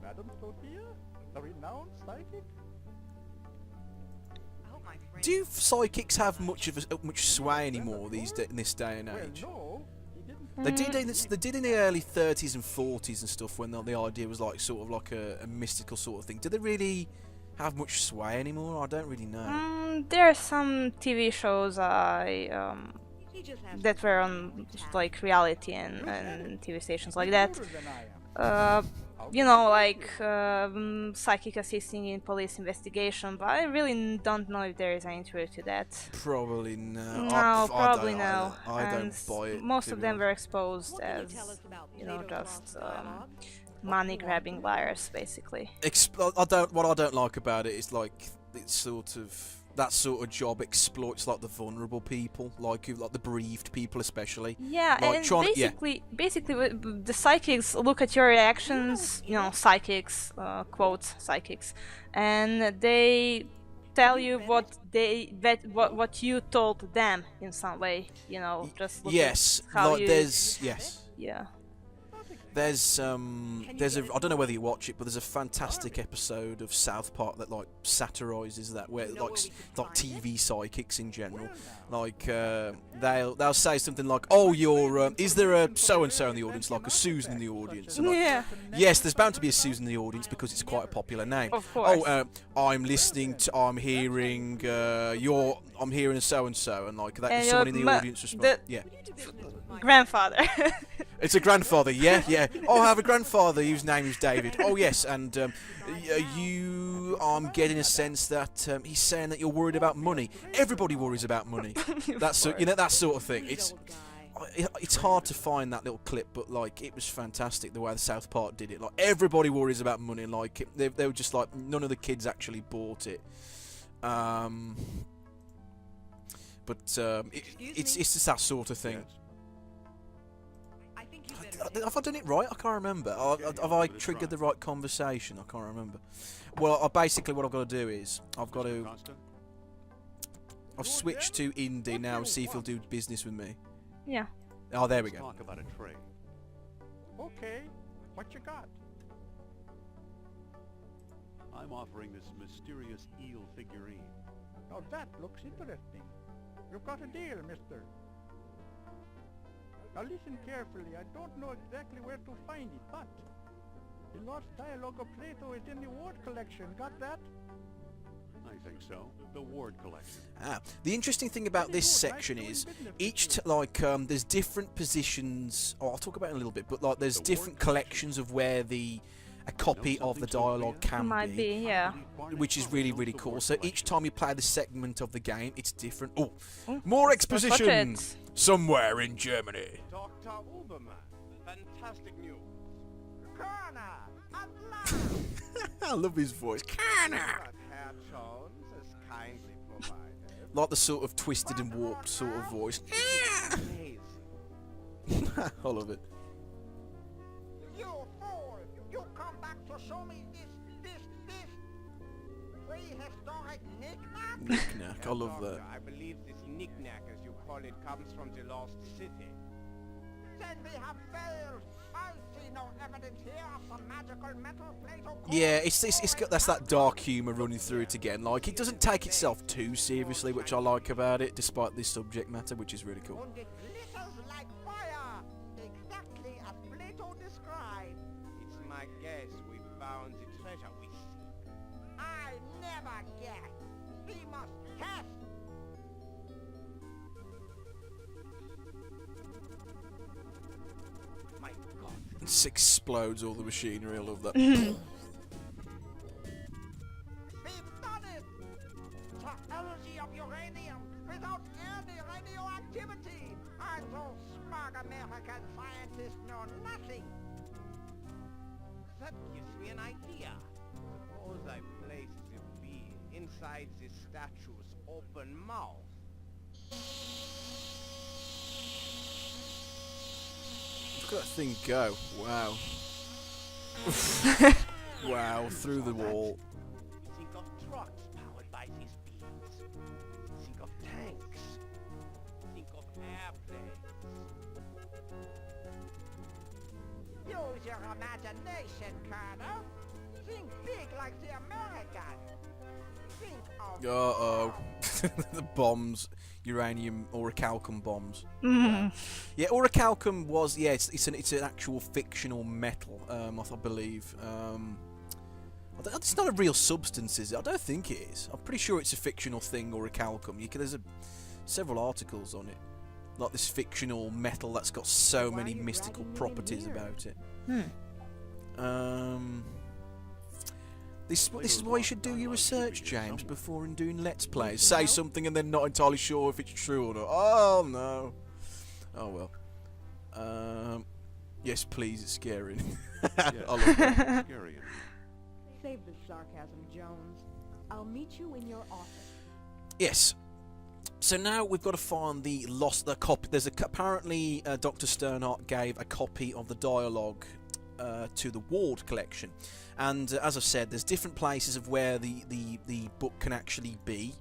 Madam Sophia, the renowned psychic? I hope my friend... Do psychics have much sway anymore in this day and Well, age? no, he didn't. They did in the early 30s and 40s and stuff when the idea was like sort of like a mystical sort of thing. Do they really have much sway anymore? I don't really know. There are some TV shows He just has that to were talk on to like reality and TV stations like that. Older than I am. You know, like psychic assisting in police investigation, but I really don't know if there is any truth to that. Probably no. No, probably no. I don't And buy it. most to of be them honest. were exposed What can you as, tell us about you know, Plato's just lost dialogue? money grabbing liars, basically. What I don't like about it is like it's sort of that sort of job exploits like the vulnerable people, like the bereaved people especially. Yeah, Like, and trying to- yeah. basically, the psychics look at your reactions. You know, psychics, quotes psychics, and they tell you what what you told them in some way. You know, just look Yes, at how like you. Yeah. there's I don't know whether you watch it, but there's a fantastic episode of South Park that like satirizes that, where like TV psychics in general, like they'll say something like, "Oh, you're is there a so and so in the audience, like a Susan in the audience?" And like, Yeah. yes, there's bound to be a Susan in the audience because it's quite a popular name. Of course. I'm hearing I'm hearing a so and so, and like that And someone in your the ma- audience responds. the- Yeah. Grandfather. It's a grandfather, yeah, yeah. Oh, I have a grandfather whose name is David. Oh, yes, and I'm getting a sense that he's saying that you're worried about money. Everybody worries about money. That's that sort of thing. It's hard to find that little clip, but like it was fantastic the way the South Park did it. Like everybody worries about money. Like they were just like none of the kids actually bought it. But it's just that sort of thing. Yes. I think you Have I done it right? I can't remember. Have I triggered the right conversation? I can't remember. Well, basically what I've got to do is I've switched to Indy now and see if he'll do business with me. Yeah. Oh, there we go. Talk about a trade. Okay, what you got? I'm offering this mysterious eel figurine. Now that looks interesting. You've got a deal, mister. Now listen carefully. I don't know exactly where to find it, but the lost dialogue of Plato is in the Ward collection. Got that? I think so. The Ward collection. The interesting thing about this section is each there's different positions. Oh, I'll talk about it in a little bit, but like there's different collections of where a copy of the dialogue can Might be, yeah. which is really, really cool. So each time you play the segment of the game, it's different. Oh, more exposition somewhere in Germany. Dr. Uberman, fantastic news. Corner! At last! I love his voice. Kana! Herr Jones has kindly provided. Like the sort of twisted and warped sort of voice. Amazing. I love it. You fool! You come back to show me this prehistoric knick-knack? Knick-knack, I love that. I believe this knick-knack, as you call it, comes from the lost city. Then we have failed. I see no evidence here of some magical metal Plato. Yeah, it's got that dark humour running through it again. Like, it doesn't take itself too seriously, which I like about it, despite this subject matter, which is really cool. And it glitters like fire, exactly as Plato described. It's my guess we found the treasure we seek. I never guess. We must test. My God. It explodes all the machinery, I love that. We've done it! The energy of uranium without any radioactivity! And those smug American scientists know nothing! That gives me an idea. Suppose I place the beam inside the statue's open mouth. Look at that thing go. Wow. Wow, through the wall. Think of trucks powered by these beams. Think of tanks. Think of airplanes. Use your imagination, Colonel! Think big like the Americans! Think of... Uh-oh. The bombs. Uranium orichalcum bombs. Yeah, orichalcum was... Yeah, it's an actual fictional metal, I believe. It's not a real substance, is it? I don't think it is. I'm pretty sure it's a fictional thing, orichalcum. There's several articles on it. Like this fictional metal that's got so many mystical properties about it. This is why you should do your research, James, before doing Let's Plays. Say something and then not entirely sure if it's true or not. Oh, no. Oh, well. Yes, please, it's scary. I love that. Scary. Save the sarcasm, Jones. I'll meet you in your office. Yes. So now we've got to find the copy. Apparently Dr. Sternhardt gave a copy of the dialogue to the Ward collection, and as I've said, there's different places of where the book can actually be.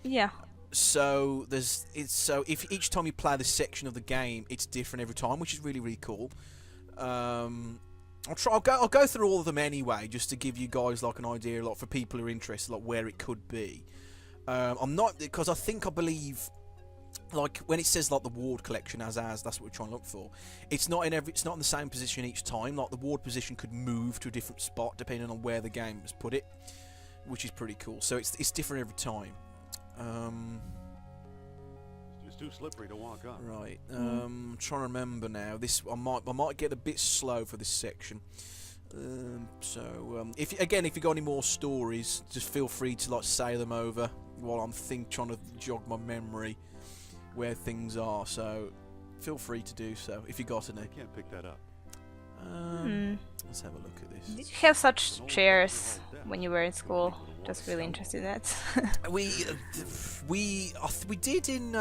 Yeah. So if each time you play this section of the game, it's different every time, which is really, really cool. I'll go through all of them anyway, just to give you guys like an idea, like for people who are interested, like where it could be. I'm not, because I believe, like when it says like the Ward collection as that's what we're trying to look for. It's not in the same position each time. Like the Ward position could move to a different spot depending on where the game has put it, which is pretty cool. So it's different every time. It's too slippery to walk up. Right. I'm trying to remember now. I might get a bit slow for this section. If you got any more stories, just feel free to like say them over while I'm trying to jog my memory where things are. So feel free to do so if you got any. I can't pick that up. Let's have a look at this. Did you have such chairs when you were in school? Just really interested in that. we did in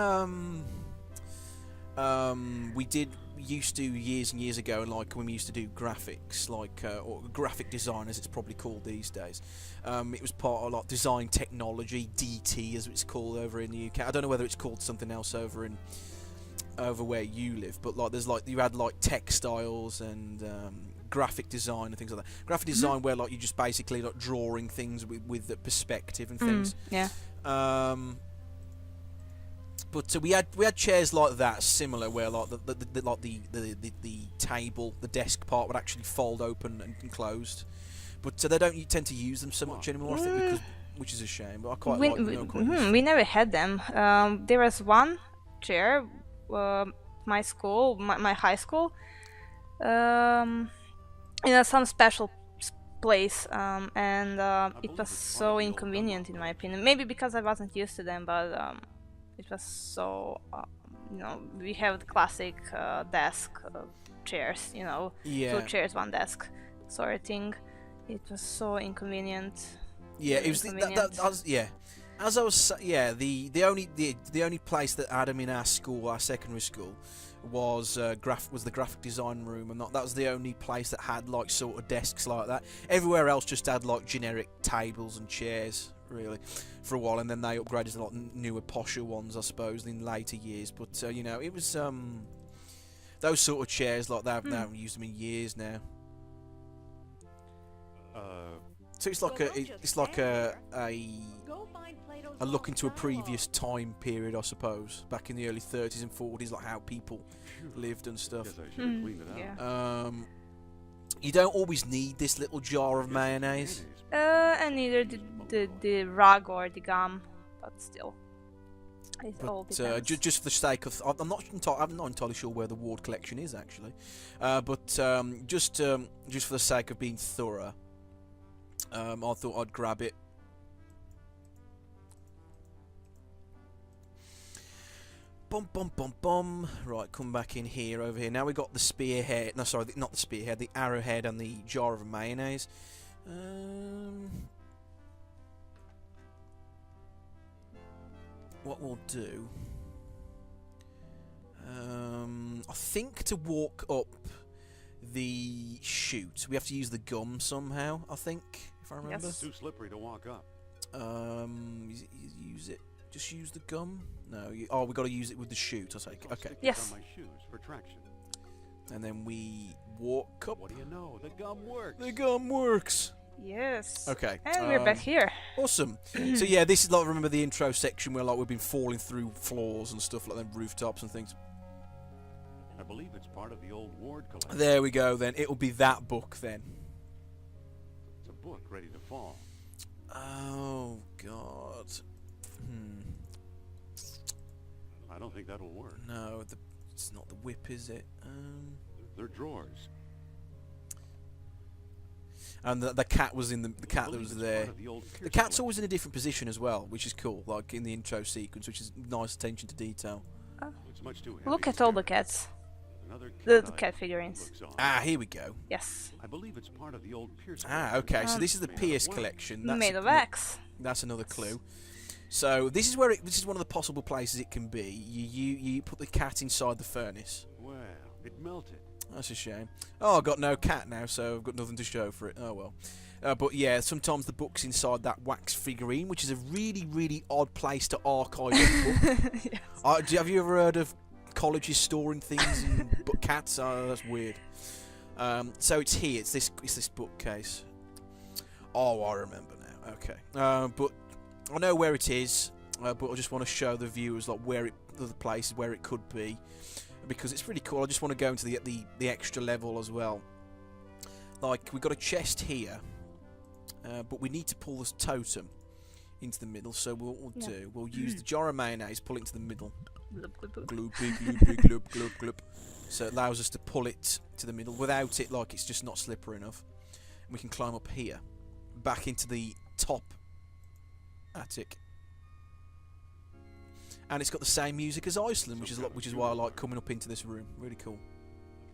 used to years and years ago, and like when we used to do graphics, like or graphic design as it's probably called these days. It was part of like design technology, DT as it's called over in the UK. I don't know whether it's called something else over where you live, but like there's like you had like textiles and graphic design and things like that. Graphic design where like you just basically like drawing things with the perspective and things. Yeah. But we had chairs like that, similar, where like the table, the desk part would actually fold open and closed. But they don't tend to use them so much anymore, I think, because, which is a shame. But I quite like them. We never had them. There was one chair, my school, my high school, in some special place, and it was so inconvenient in my opinion. Maybe because I wasn't used to them, but it was so, we have the classic desk chairs, 2 chairs, 1 desk sort of thing. It was so inconvenient. Yeah, it was As I was the only place that had them in our school, our secondary school, was the graphic design room, and that was the only place that had like sort of desks like that. Everywhere else just had like generic tables and chairs, really, for a while, and then they upgraded to a lot newer, posher ones, I suppose, in later years. But it was those sort of chairs like that. They haven't used them in years now. So it's like a look into a previous time period, I suppose, back in the early 30s and 40s, like how people lived and stuff. You don't always need this little jar of mayonnaise. And neither the rug or the gum, but still. All just for the sake of, I'm not entirely sure where the ward collection is actually, but just for the sake of being thorough, I thought I'd grab it. Bum bum bum bum. Right, come back in here, over here. Now we got the spearhead. No, sorry, not the spearhead. The arrowhead and the jar of mayonnaise. What we'll do, I think to walk up the chute, we have to use the gum somehow, I think, if I remember. It's too slippery to walk up. Use it. Just use the gum? No. We got to use it with the chute, I take it. Okay. Yes. On my shoes for traction. And then we walk up. What do you know? The gum works. The gum works. Yes. Okay. And we're back here. Awesome. So yeah, this is like, remember the intro section where like we've been falling through floors and stuff like them, rooftops and things. I believe it's part of the old ward collection. There we go then. It'll be that book then. It's a book ready to fall. Oh god. I don't think that'll work. No, it's not the whip, is it? They're drawers. And the cat was in the cat that was there. The cat's always in a different position as well, which is cool, like in the intro sequence, which is nice attention to detail. It's much too heavy. Look at all the cats. Another The cat figurines. Here we go. Yes. I believe it's part of the old Pierce. Okay, so this is the Pierce collection. That's made of wax. That's another clue. So this is where this is one of the possible places it can be. You put the cat inside the furnace. Well, it melted. That's a shame. Oh, I've got no cat now, so I've got nothing to show for it. Oh well. But yeah, sometimes the book's inside that wax figurine, which is a really, really odd place to archive a book. Yes. Have you ever heard of colleges storing things in cats? Oh, that's weird. So it's here. It's this bookcase. Oh, I remember now. Okay. But I know where it is. But I just want to show the viewers like the places where it could be, because it's really cool. I just want to go into the extra level as well. Like, we've got a chest here, but we need to pull this totem into the middle. So what we'll do, we'll use the jar of mayonnaise, pull it into the middle. Gloop, gloop, gloop, gloop, gloop. So it allows us to pull it to the middle without it, like, it's just not slippery enough. And we can climb up here, back into the top attic. And it's got the same music as Iceland, which is why I like coming up into this room. Really cool.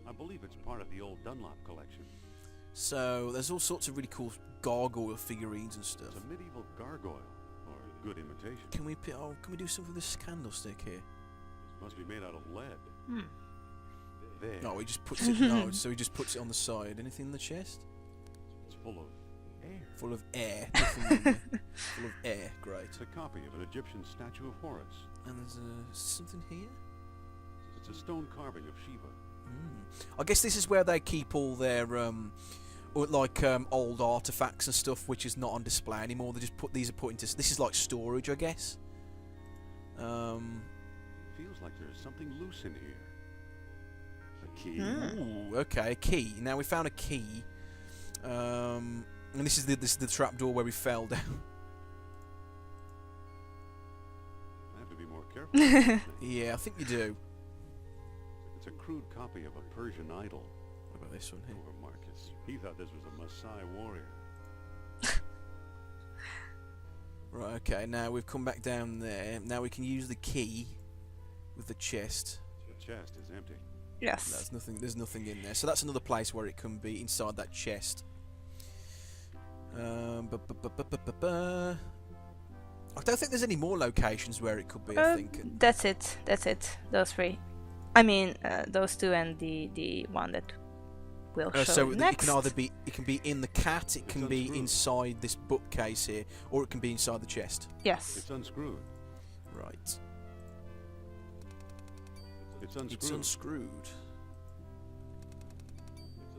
I believe it's part of the old Dunlop collection. So there's all sorts of really cool gargoyle figurines and stuff. It's a medieval gargoyle, or a good imitation. Can we do something with this candlestick here? Must be made out of lead. there. No, he just puts it. No, so he just puts it on the side. Anything in the chest? It's full of air. Full of air. Nothing in there. Full of air. Great. It's a copy of an Egyptian statue of Horus. And there's something here. It's a stone carving of Shiva. I guess this is where they keep all their old artifacts and stuff, which is not on display anymore. They just put these are put into. This is like storage, I guess. Feels like there's something loose in here. A key. Ooh, okay, a key. Now we found a key. And this is the trapdoor where we fell down. I have to be more careful. Yeah, I think you do. It's a crude copy of a Persian idol. What about this one here? Poor Marcus. He thought this was a Maasai warrior. Right, okay, now we've come back down there. Now we can use the key with the chest. The chest is empty. Yes. There's nothing in there. So that's another place where it can be inside that chest. I don't think there's any more locations where it could be, I think. That's it. Those three. I mean, those two and the one that will show so next. it can either be in the cat, it can be inside this bookcase here, or it can be inside the chest. Yes. It's unscrewed. Right. It's unscrewed. It's unscrewed.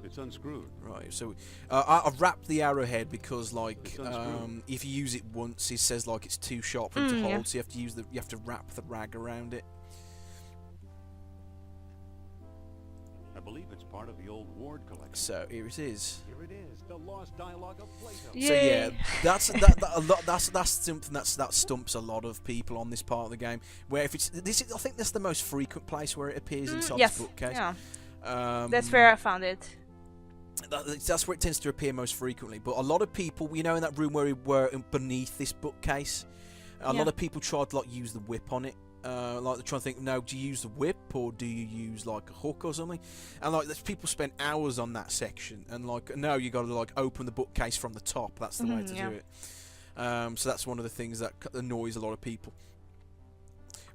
It's unscrewed. Right. So I've wrapped the arrowhead because, like, It's unscrewed. if you use it once, it says like it's too sharp for it to hold. So you have to wrap the rag around it. I believe it's part of the old Ward collection. So here it is. Here it is, the lost dialogue of Plato. Yay. So yeah, that's something that stumps a lot of people on this part of the game. Where if it's I think that's the most frequent place where it appears inside yes. this bookcase. Yeah. That's where I found it. That's where it tends to appear most frequently. But a lot of people, in that room where we were beneath this bookcase, a lot of people tried to like use the whip on it. Like they're trying to think, no, do you use the whip or do you use like a hook or something? And like there's people spend hours on that section, and like no, you got to like open the bookcase from the top. That's the way to do it. So that's one of the things that annoys a lot of people.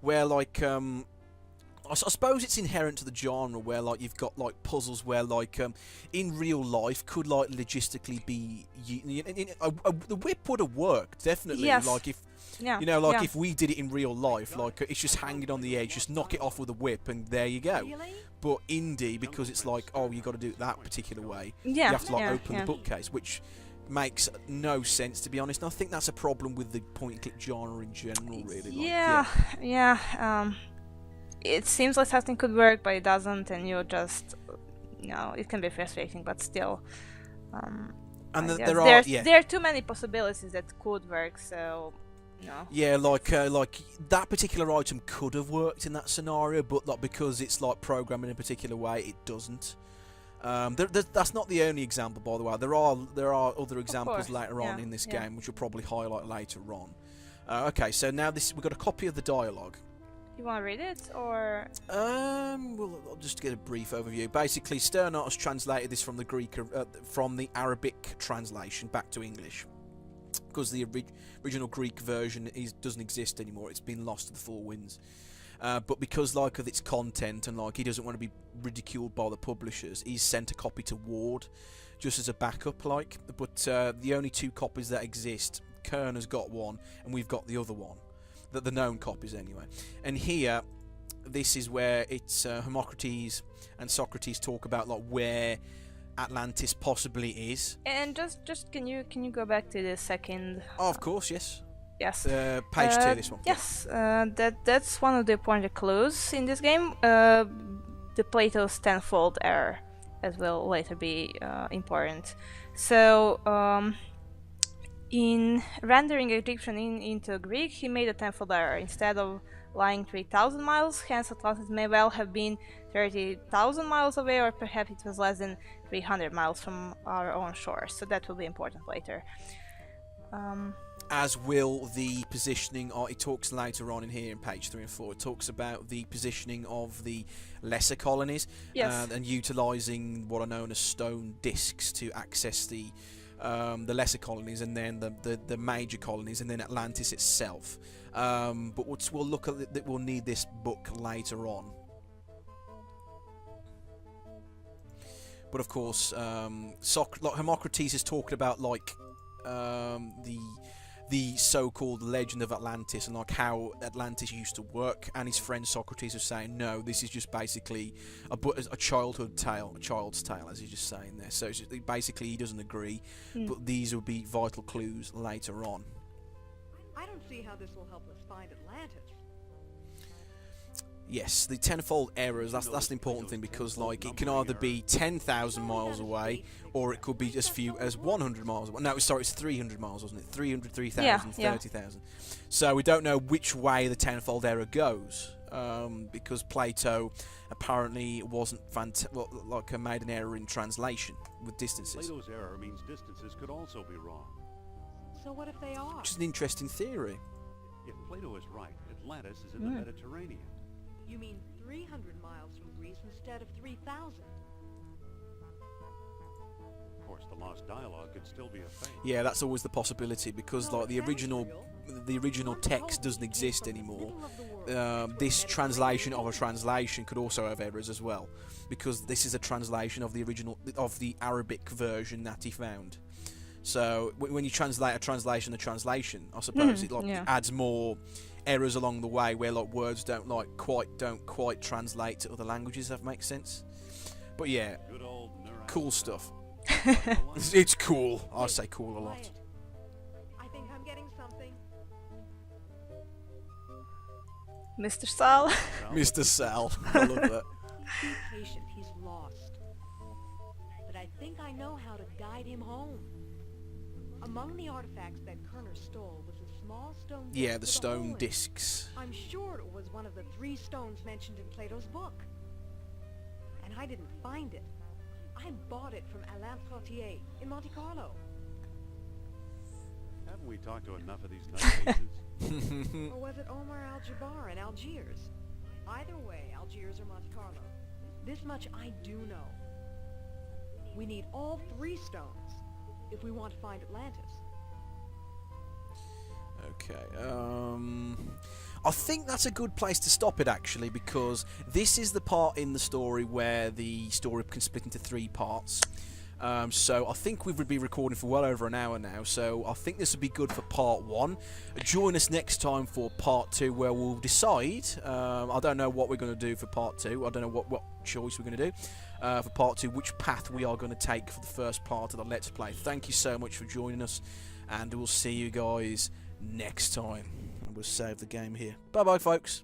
Where like I suppose it's inherent to the genre where like you've got like puzzles where like in real life could like logistically be the whip would have worked definitely. Yes. Like if if we did it in real life, like it's just hanging on the edge, just knock it off with a whip and there you go. Really? But indie, because it's like, oh, you got to do it that particular way, you Yeah. have to like open yeah. the bookcase, which makes no sense to be honest. And I think that's a problem with the point and click genre in general, really. Yeah. It seems like something could work, but it doesn't, and you just it can be frustrating, but still. And I guess there are too many possibilities that could work, so no. Yeah, like that particular item could have worked in that scenario, but like because it's like programmed in a particular way, it doesn't. That's not the only example, by the way. There are other examples later on in this game, which we'll probably highlight later on. Okay, so now we've got a copy of the dialogue. You want to read it, or? Well, I'll just get a brief overview. Basically, Sternart has translated this from the Arabic translation back to English, because the original Greek version doesn't exist anymore. It's been lost to the four winds. But because like of its content and like he doesn't want to be ridiculed by the publishers, he's sent a copy to Ward, just as a backup. Like, but the only two copies that exist, Kern has got one, and we've got the other one. The known copies anyway. And here, this is where it's Hermocrates and Socrates talk about like where Atlantis possibly is. And just can you go back to the second? Oh, of course, yes. Yes. Page 2, this one. Yes. That's one of the important clues in this game. The Plato's tenfold error, as will later be important. So. In rendering Egyptian into Greek, he made a tenfold error. Instead of lying 3,000 miles, hence Atlantis may well have been 30,000 miles away, or perhaps it was less than 300 miles from our own shore. So that will be important later. As will the positioning. It talks later on in here in page 3 and 4. It talks about the positioning of the lesser colonies, and utilising what are known as stone discs to access the lesser colonies, and then the major colonies, and then Atlantis itself. But we'll look at that. We'll need this book later on. But of course, like Hermocrates is talking about like the so-called legend of Atlantis and like how Atlantis used to work, and his friend Socrates is saying no, this is just basically a childhood tale, a child's tale, as he's just saying there. So it's just, basically he doesn't agree, but these will be vital clues later on. I don't see how this will help us find Atlantis. Yes, the tenfold errors, that's the important thing, because like it can either be 10,000 miles away or it could be as few as 100 miles away. No, sorry, it's 300 miles, wasn't it? 300, 3,000, Yeah, 30,000. So we don't know which way the tenfold error goes, because Plato apparently wasn't made an error in translation with distances. Plato's error means distances could also be wrong. So what if they are? Which is an interesting theory. If Plato is right, Atlantis is in the Mediterranean. You mean 300 miles from Greece instead of 3,000? Of course, the lost dialogue could still be a fake. Yeah, that's always the possibility, because like the original text doesn't exist anymore. This translation of a translation could also have errors as well, because this is a translation of the original of the Arabic version that he found. So when you translate a translation, I suppose it adds more errors along the way, where like words don't quite translate to other languages. If that makes sense. But yeah, cool stuff. It's cool. I say cool a lot. I think I'm getting something. Mr. Sal. Mr. Sal. I love that. Be patient, he's lost. But I think I know how to guide him home. Among the artifacts that Kerner stole was a small stone disc. Yeah, the stone discs. I'm sure it was one of the 3 stones mentioned in Plato's book. And I didn't find it. I bought it from Alain Trottier in Monte Carlo. Haven't we talked to enough of these nutcases? Or was it Omar Al-Jabbar in Algiers? Either way, Algiers or Monte Carlo. This much I do know. We need all 3 stones if we want to find Atlantis. Okay, I think that's a good place to stop it, actually, because this is the part in the story where the story can split into 3 parts. So I think we would be recording for well over an hour now, so I think this would be good for part 1. Join us next time for part 2, where we'll decide. I don't know what we're going to do for part 2. I don't know what choice we're going to do for part 2, which path we are going to take for the first part of the Let's Play. Thank you so much for joining us, and we'll see you guys next time. And we'll save the game here. Bye bye, folks.